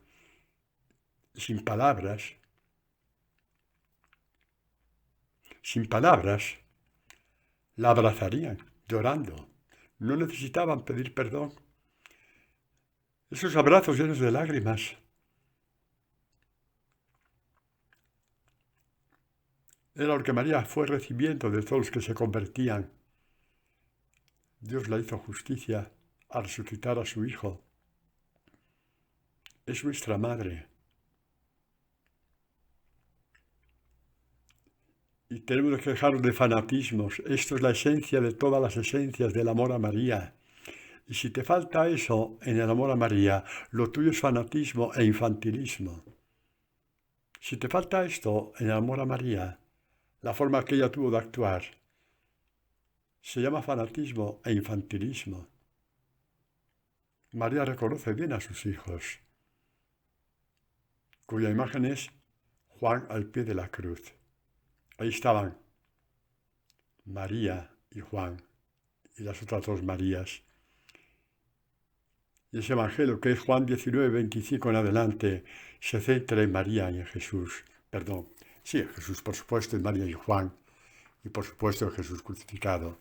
sin palabras, la abrazarían, llorando. No necesitaban pedir perdón. Esos abrazos llenos de lágrimas. Era lo que María fue recibiendo de todos los que se convertían. Dios la hizo justicia al resucitar a su Hijo. Es nuestra madre. Y tenemos que dejar de fanatismos. Esto es la esencia de todas las esencias del amor a María. Y si te falta eso en el amor a María, lo tuyo es fanatismo e infantilismo. Si te falta esto en el amor a María, la forma que ella tuvo de actuar, se llama fanatismo e infantilismo. María reconoce bien a sus hijos, cuya imagen es Juan al pie de la cruz. Ahí estaban María y Juan y las otras 2 Marías. Y ese evangelio, que es Juan 19, 25 en adelante, se centra en María y en Jesús. Perdón, sí, en Jesús, por supuesto, en María y Juan, y por supuesto en Jesús crucificado.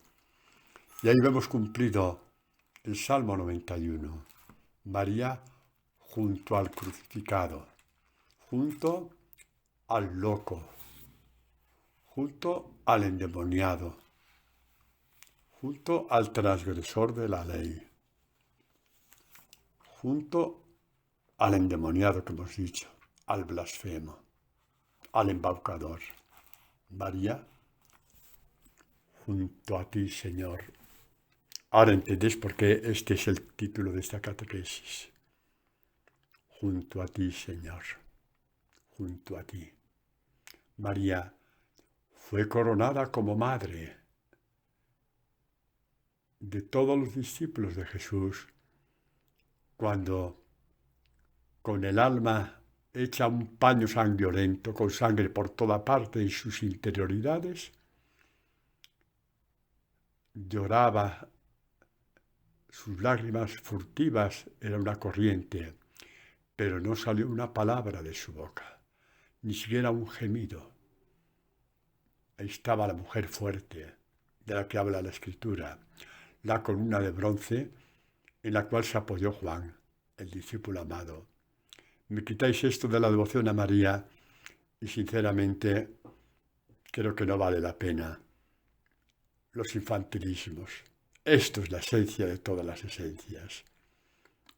Y ahí vemos cumplido el Salmo 91. María junto al crucificado, junto al loco, junto al endemoniado, junto al transgresor de la ley, junto al endemoniado que hemos dicho, al blasfemo, al embaucador. María, junto a ti, Señor. Ahora entendéis por qué este es el título de esta catequesis. Junto a ti, Señor. Junto a ti. María fue coronada como madre de todos los discípulos de Jesús cuando, con el alma hecha un paño sanguinolento, con sangre por toda parte en sus interioridades, lloraba sus lágrimas furtivas eran una corriente, pero no salió una palabra de su boca, ni siquiera un gemido. Ahí estaba la mujer fuerte, de la que habla la Escritura, la columna de bronce en la cual se apoyó Juan, el discípulo amado. Me quitáis esto de la devoción a María y sinceramente creo que no vale la pena los infantilismos. Esto es la esencia de todas las esencias.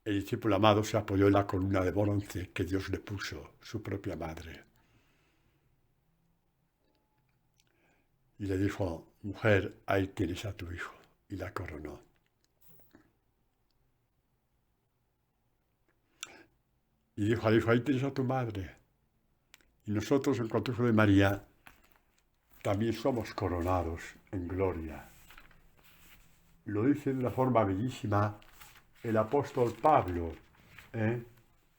El discípulo amado se apoyó en la columna de bronce que Dios le puso, su propia madre. Y le dijo, mujer, ahí tienes a tu hijo. Y la coronó. Y dijo al hijo, ahí tienes a tu madre. Y nosotros, en cuanto hijo de María, también somos coronados en gloria. Lo dice de una forma bellísima el apóstol Pablo.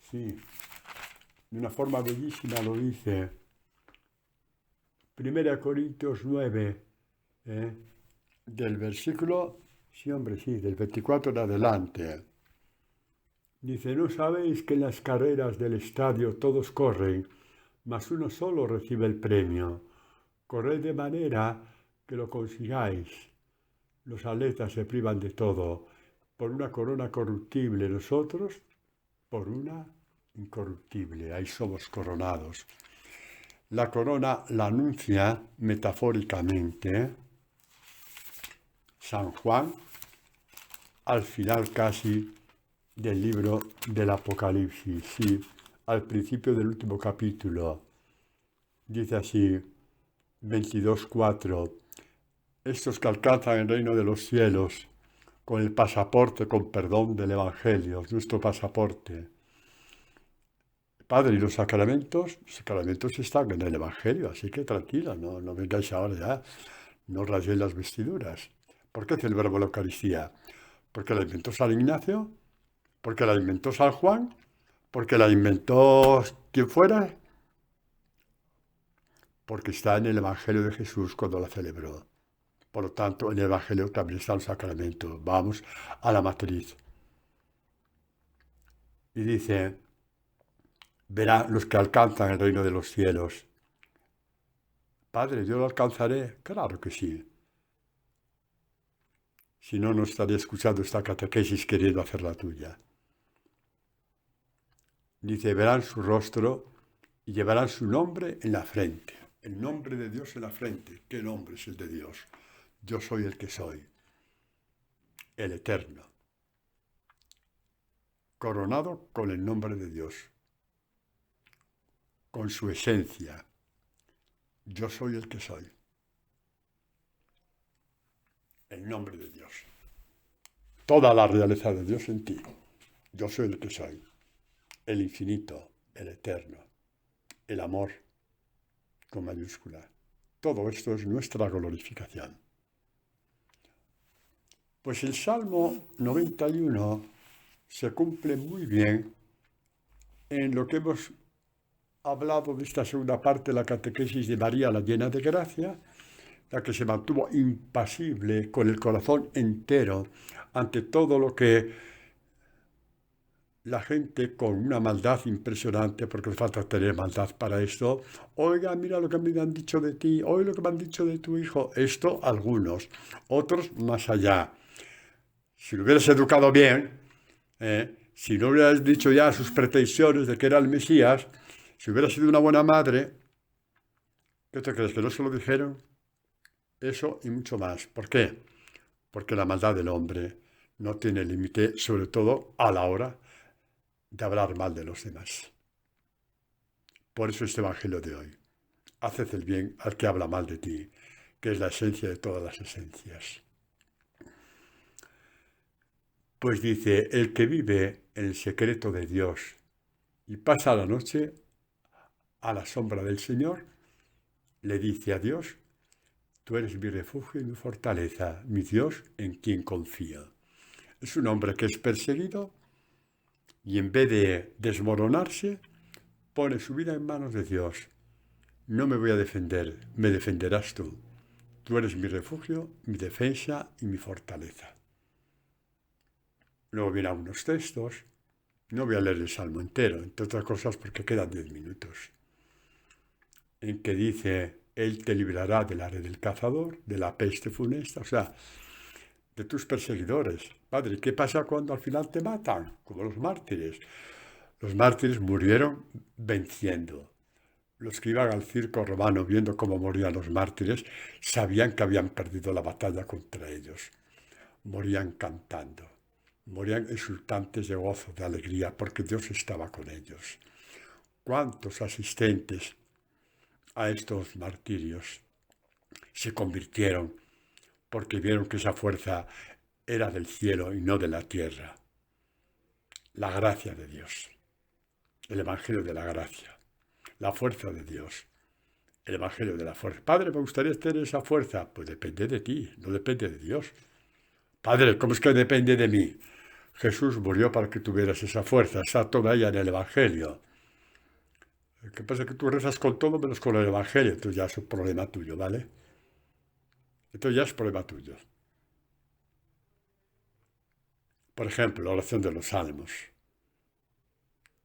Sí, de una forma bellísima lo dice. 1 Corintios 9, del versículo, del 24 en adelante. Dice, ¿no sabéis que en las carreras del estadio todos corren, mas uno solo recibe el premio? Corred de manera que lo consigáis. Los atletas se privan de todo, por una corona corruptible, nosotros por una incorruptible. Ahí somos coronados. La corona la anuncia metafóricamente San Juan al final casi del libro del Apocalipsis, sí, al principio del último capítulo. Dice así, 22:4, estos que alcanzan el reino de los cielos con el pasaporte, con perdón del Evangelio, nuestro pasaporte. Padre, y los sacramentos están en el Evangelio, así que tranquila, no vengáis ahora ya, no rayéis las vestiduras. ¿Por qué celebramos la Eucaristía? ¿Porque la inventó San Ignacio? ¿Porque la inventó San Juan? ¿Porque la inventó quien fuera? Porque está en el Evangelio de Jesús cuando la celebró. Por lo tanto, en el Evangelio también está el sacramento. Vamos a la matriz. Y dice, verán los que alcanzan el reino de los cielos. Padre, ¿yo lo alcanzaré? Claro que sí. Si no, no estaría escuchando esta catequesis queriendo hacer la tuya. Dice, verán su rostro y llevarán su nombre en la frente. El nombre de Dios en la frente. ¿Qué nombre es el de Dios? Yo soy el que soy, el eterno. Coronado con el nombre de Dios, con su esencia. Yo soy el que soy. El nombre de Dios. Toda la realeza de Dios en ti. Yo soy el que soy. El infinito, el eterno, el amor, con mayúscula. Todo esto es nuestra glorificación. Pues el Salmo 91 se cumple muy bien en lo que hemos hablado de esta segunda parte de la catequesis de María, la llena de gracia, la que se mantuvo impasible con el corazón entero ante todo lo que la gente con una maldad impresionante, porque le falta tener maldad para esto, oiga, mira lo que me han dicho de ti, oiga lo que me han dicho de tu hijo, esto algunos, otros más allá. Si lo hubieras educado bien, si no hubieras dicho ya sus pretensiones de que era el Mesías, si hubiera sido una buena madre, ¿qué te crees? ¿Que no se lo dijeron? Eso y mucho más. ¿Por qué? Porque la maldad del hombre no tiene límite, sobre todo a la hora de hablar mal de los demás. Por eso este Evangelio de hoy. Haced el bien al que habla mal de ti, que es la esencia de todas las esencias. Pues dice, el que vive en el secreto de Dios y pasa la noche a la sombra del Señor, le dice a Dios, tú eres mi refugio y mi fortaleza, mi Dios en quien confío. Es un hombre que es perseguido y en vez de desmoronarse, pone su vida en manos de Dios. No me voy a defender, me defenderás tú. Tú eres mi refugio, mi defensa y mi fortaleza. Luego vienen algunos textos. No voy a leer el Salmo entero, entre otras cosas porque quedan 10 minutos. En que dice, Él te librará de la red del cazador, de la peste funesta, o sea, de tus perseguidores. Padre, ¿qué pasa cuando al final te matan? Como los mártires. Los mártires murieron venciendo. Los que iban al circo romano viendo cómo morían los mártires sabían que habían perdido la batalla contra ellos. Morían cantando, morían exultantes de gozo, de alegría, porque Dios estaba con ellos. ¿Cuántos asistentes a estos martirios se convirtieron porque vieron que esa fuerza era del cielo y no de la tierra? La gracia de Dios, el Evangelio de la gracia, la fuerza de Dios, el Evangelio de la fuerza. Padre, me gustaría tener esa fuerza. Pues depende de ti, no depende de Dios. Padre, ¿cómo es que depende de mí? Jesús murió para que tuvieras esa fuerza, está toda ella en el Evangelio. Lo que pasa es que tú rezas con todo menos con el Evangelio, entonces ya es un problema tuyo, ¿vale? Entonces ya es problema tuyo. Por ejemplo, la oración de los salmos,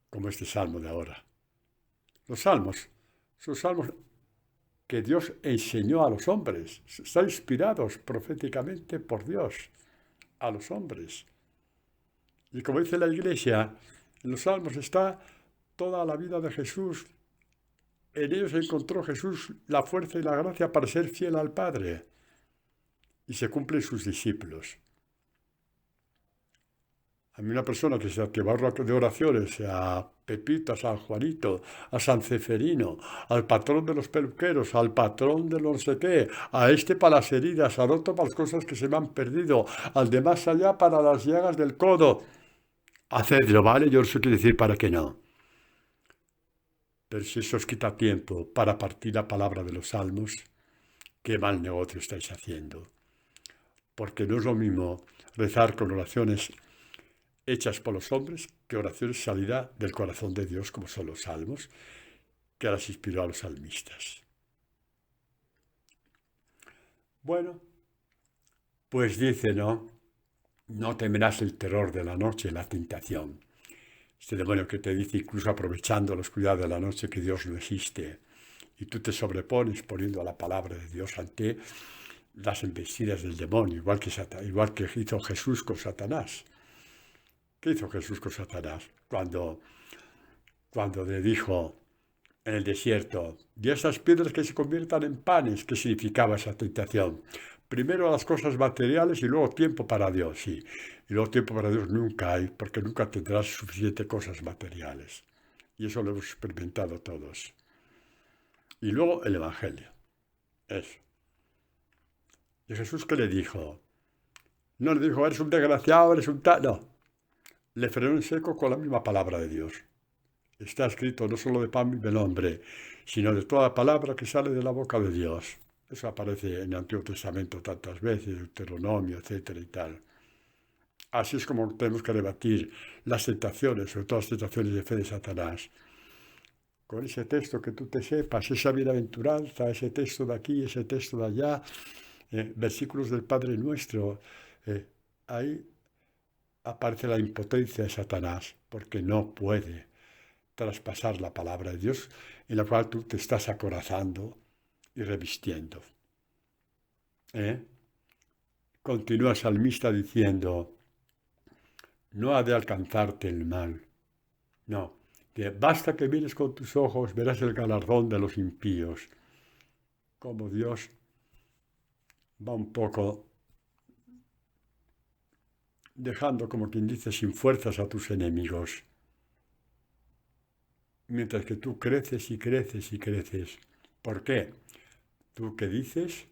como este salmo de ahora. Los salmos son salmos que Dios enseñó a los hombres, están inspirados proféticamente por Dios a los hombres. Y como dice la Iglesia, en los salmos está toda la vida de Jesús. En ellos encontró Jesús la fuerza y la gracia para ser fiel al Padre. Y se cumplen sus discípulos. A mí una persona que va de oraciones a Pepito, a San Juanito, a San Ceferino, al patrón de los peluqueros, al patrón de no sé qué, a este para las heridas, al otro para las cosas que se me han perdido, al de más allá para las llagas del codo. Hacedlo, ¿vale? Yo eso quiero decir para que no. Pero si eso os quita tiempo para partir la palabra de los salmos, qué mal negocio estáis haciendo. Porque no es lo mismo rezar con oraciones hechas por los hombres que oraciones salidas del corazón de Dios, como son los salmos, que las inspiró a los salmistas. Bueno, pues dice, no temerás el terror de la noche, la tentación. Este demonio que te dice, incluso aprovechando la oscuridad de la noche, que Dios no existe, y tú te sobrepones poniendo a la palabra de Dios ante las embestidas del demonio, igual que hizo Jesús con Satanás. ¿Qué hizo Jesús con Satanás? Cuando le dijo en el desierto, y esas piedras que se conviertan en panes, ¿qué significaba esa tentación? Primero las cosas materiales y luego tiempo para Dios, sí. Y luego tiempo para Dios nunca hay, porque nunca tendrás suficientes cosas materiales. Y eso lo hemos experimentado todos. Y luego el Evangelio. Eso. ¿Y Jesús qué le dijo? No le dijo, eres un desgraciado, eres un tal... No. Le frenó en seco con la misma palabra de Dios. Está escrito no solo de pan vive el hombre, sino de toda palabra que sale de la boca de Dios. Eso aparece en el Antiguo Testamento tantas veces, Deuteronomio, etcétera y tal. Así es como tenemos que rebatir las tentaciones, sobre todo las tentaciones de fe de Satanás. Con ese texto que tú te sepas, esa bienaventuranza, ese texto de aquí, ese texto de allá, versículos del Padre Nuestro, ahí aparece la impotencia de Satanás, porque no puede traspasar la palabra de Dios en la cual tú te estás acorazando y revistiendo. Continúa el salmista diciendo, no ha de alcanzarte el mal. No, que basta que mires con tus ojos, verás el galardón de los impíos. Como Dios va un poco dejando, como quien dice, sin fuerzas a tus enemigos. Mientras que tú creces y creces y creces. ¿Por qué? Tú que dices,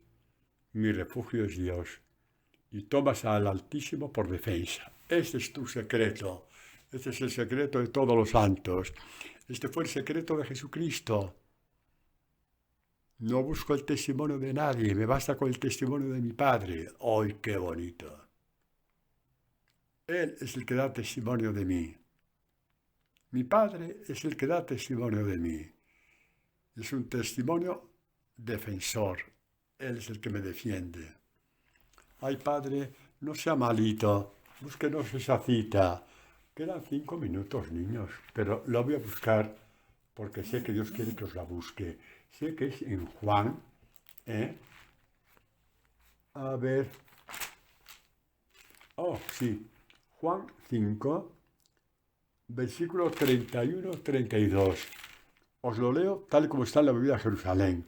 mi refugio es Dios, y tomas al Altísimo por defensa. Este es tu secreto. Este es el secreto de todos los santos. Este fue el secreto de Jesucristo. No busco el testimonio de nadie, me basta con el testimonio de mi Padre. ¡Ay, qué bonito! Él es el que da testimonio de mí. Mi Padre es el que da testimonio de mí. Es un testimonio defensor. Él es el que me defiende. Ay, Padre, no sea malito. búsquenos esa cita. Quedan 5 minutos, niños, pero la voy a buscar porque sé que Dios quiere que os la busque. Sé que es en Juan, ¿eh? A ver. Oh, sí. Juan 5, versículo 31-32. Os lo leo tal como está en la Biblia de Jerusalén.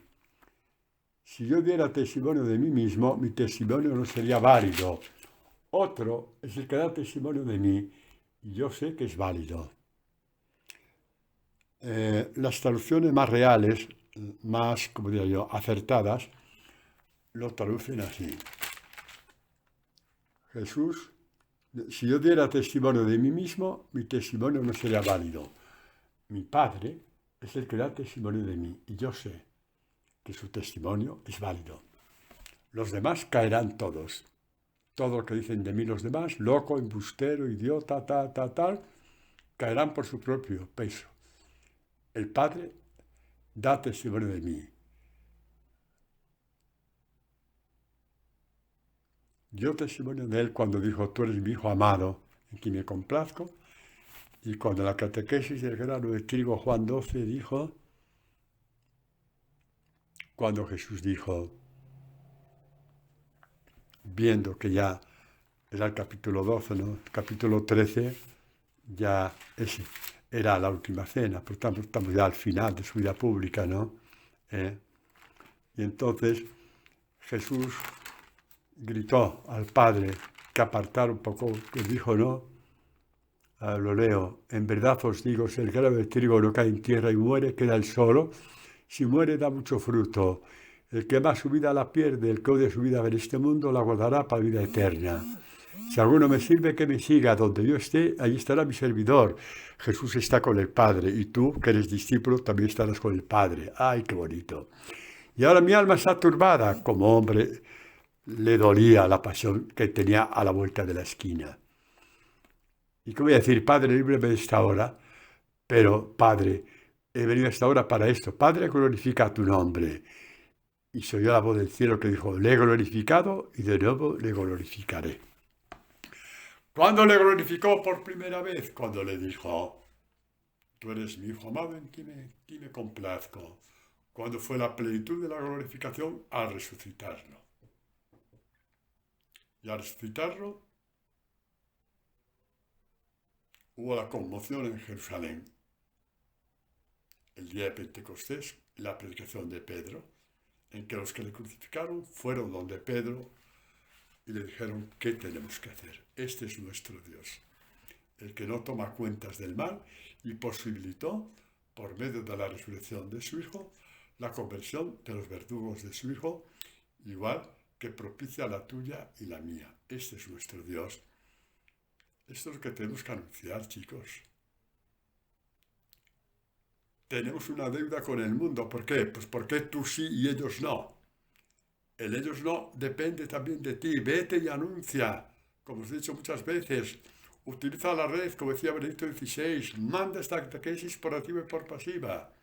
Si yo diera testimonio de mí mismo, mi testimonio no sería válido. Otro es el que da testimonio de mí, y yo sé que es válido. Las traducciones más reales, más, como diría yo, acertadas, lo traducen así. Jesús, si yo diera testimonio de mí mismo, mi testimonio no sería válido. Mi Padre es el que da testimonio de mí, y yo sé que su testimonio es válido. Los demás caerán todos. Todo lo que dicen de mí los demás, loco, embustero, idiota, tal, caerán por su propio peso. El Padre da testimonio de mí. Dio testimonio de él cuando dijo, tú eres mi hijo amado, en quien me complazco. Y cuando la catequesis del grano de trigo, Juan 12, dijo, cuando Jesús dijo, viendo que ya era el capítulo 12, ¿no? El capítulo 13, ya era la última cena, por tanto estamos ya al final de su vida pública, ¿no? Y entonces Jesús gritó al Padre que apartara un poco, que dijo, no, lo leo, en verdad os digo, si el grano de trigo no cae en tierra y muere, queda él solo, si muere da mucho fruto. El que ama su vida la pierde, el que odia su vida en este mundo la guardará para vida eterna. Si alguno me sirve, que me siga, donde yo esté, allí estará mi servidor. Jesús está con el Padre, y tú, que eres discípulo, también estarás con el Padre. ¡Ay, qué bonito! Y ahora mi alma está turbada, como hombre le dolía la pasión que tenía a la vuelta de la esquina. ¿Y qué voy a decir? Padre, líbreme de esta hora, pero Padre, he venido a esta hora para esto. Padre, glorifica tu nombre. Y se oyó la voz del cielo que dijo, le he glorificado y de nuevo le glorificaré. ¿Cuándo le glorificó por primera vez? Cuando le dijo, tú eres mi hijo amado en quien me complazco. Cuando fue la plenitud de la glorificación al resucitarlo. Y al resucitarlo hubo la conmoción en Jerusalén. El día de Pentecostés, la predicación de Pedro, en que los que le crucificaron fueron donde Pedro y le dijeron, ¿qué tenemos que hacer? Este es nuestro Dios, el que no toma cuentas del mal y posibilitó, por medio de la resurrección de su Hijo, la conversión de los verdugos de su Hijo, igual que propicia la tuya y la mía. Este es nuestro Dios. Esto es lo que tenemos que anunciar, chicos. Tenemos una deuda con el mundo. ¿Por qué? Pues porque tú sí y ellos no. El ellos no depende también de ti. Vete y anuncia. Como os he dicho muchas veces, utiliza la red, como decía Benedicto XVI, manda esta catequesis por activa y por pasiva.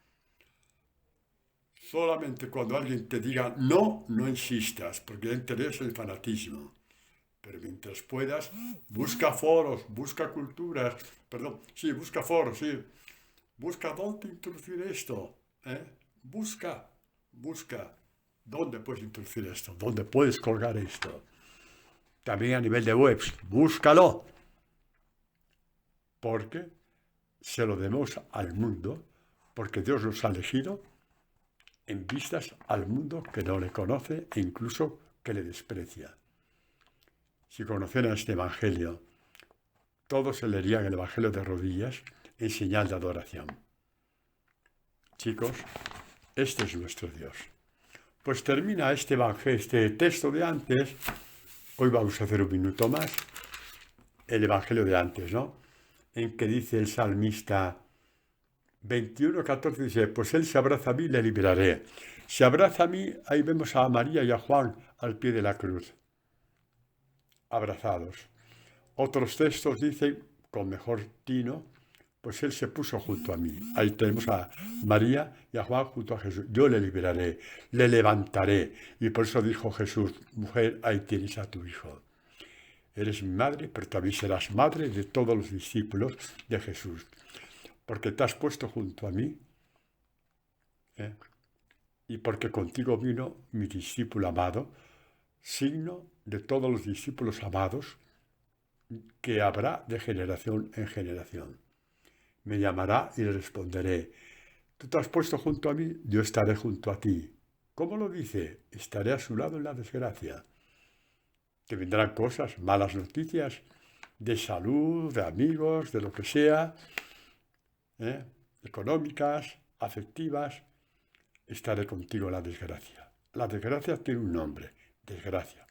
Solamente cuando alguien te diga no, no insistas, porque ya interesa el fanatismo. Pero mientras puedas, busca foros, busca culturas, busca foros, sí. Busca dónde introducir esto, Busca. ¿Dónde puedes introducir esto? ¿Dónde puedes colgar esto? También a nivel de webs, búscalo. Porque se lo demos al mundo, porque Dios nos ha elegido en vistas al mundo que no le conoce e incluso que le desprecia. Si conocieran este Evangelio, todos se leerían el Evangelio de rodillas en señal de adoración. Chicos, este es nuestro Dios. Pues termina este Evangelio, este texto de antes. Hoy vamos a hacer un minuto más. El Evangelio de antes, ¿no? En que dice el salmista 21:14, dice, pues él se abraza a mí y le liberaré. Se abraza a mí, ahí vemos a María y a Juan al pie de la cruz, abrazados. Otros textos dicen, con mejor tino, pues él se puso junto a mí. Ahí tenemos a María y a Juan junto a Jesús. Yo le liberaré, le levantaré. Y por eso dijo Jesús, mujer, ahí tienes a tu hijo. Eres mi madre, pero también serás madre de todos los discípulos de Jesús, porque te has puesto junto a mí, ¿eh? Y porque contigo vino mi discípulo amado, signo de todos los discípulos amados que habrá de generación en generación. Me llamará y le responderé. Tú te has puesto junto a mí, yo estaré junto a ti. ¿Cómo lo dice? Estaré a su lado en la desgracia. Que vendrán cosas, malas noticias, de salud, de amigos, de lo que sea, económicas, afectivas. Estaré contigo en la desgracia. La desgracia tiene un nombre, desgracia.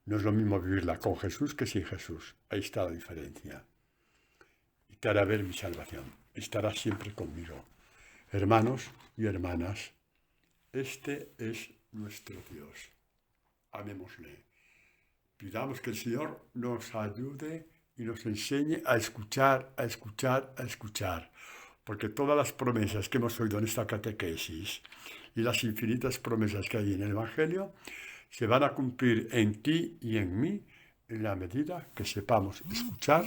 No es lo mismo vivirla con Jesús que sin Jesús. Ahí está la diferencia. Y te hará ver mi salvación. Estarás siempre conmigo. Hermanos y hermanas, este es nuestro Dios. Amémosle. Pidamos que el Señor nos ayude y nos enseñe a escuchar, a escuchar, a escuchar. Porque todas las promesas que hemos oído en esta catequesis y las infinitas promesas que hay en el Evangelio se van a cumplir en ti y en mí en la medida que sepamos escuchar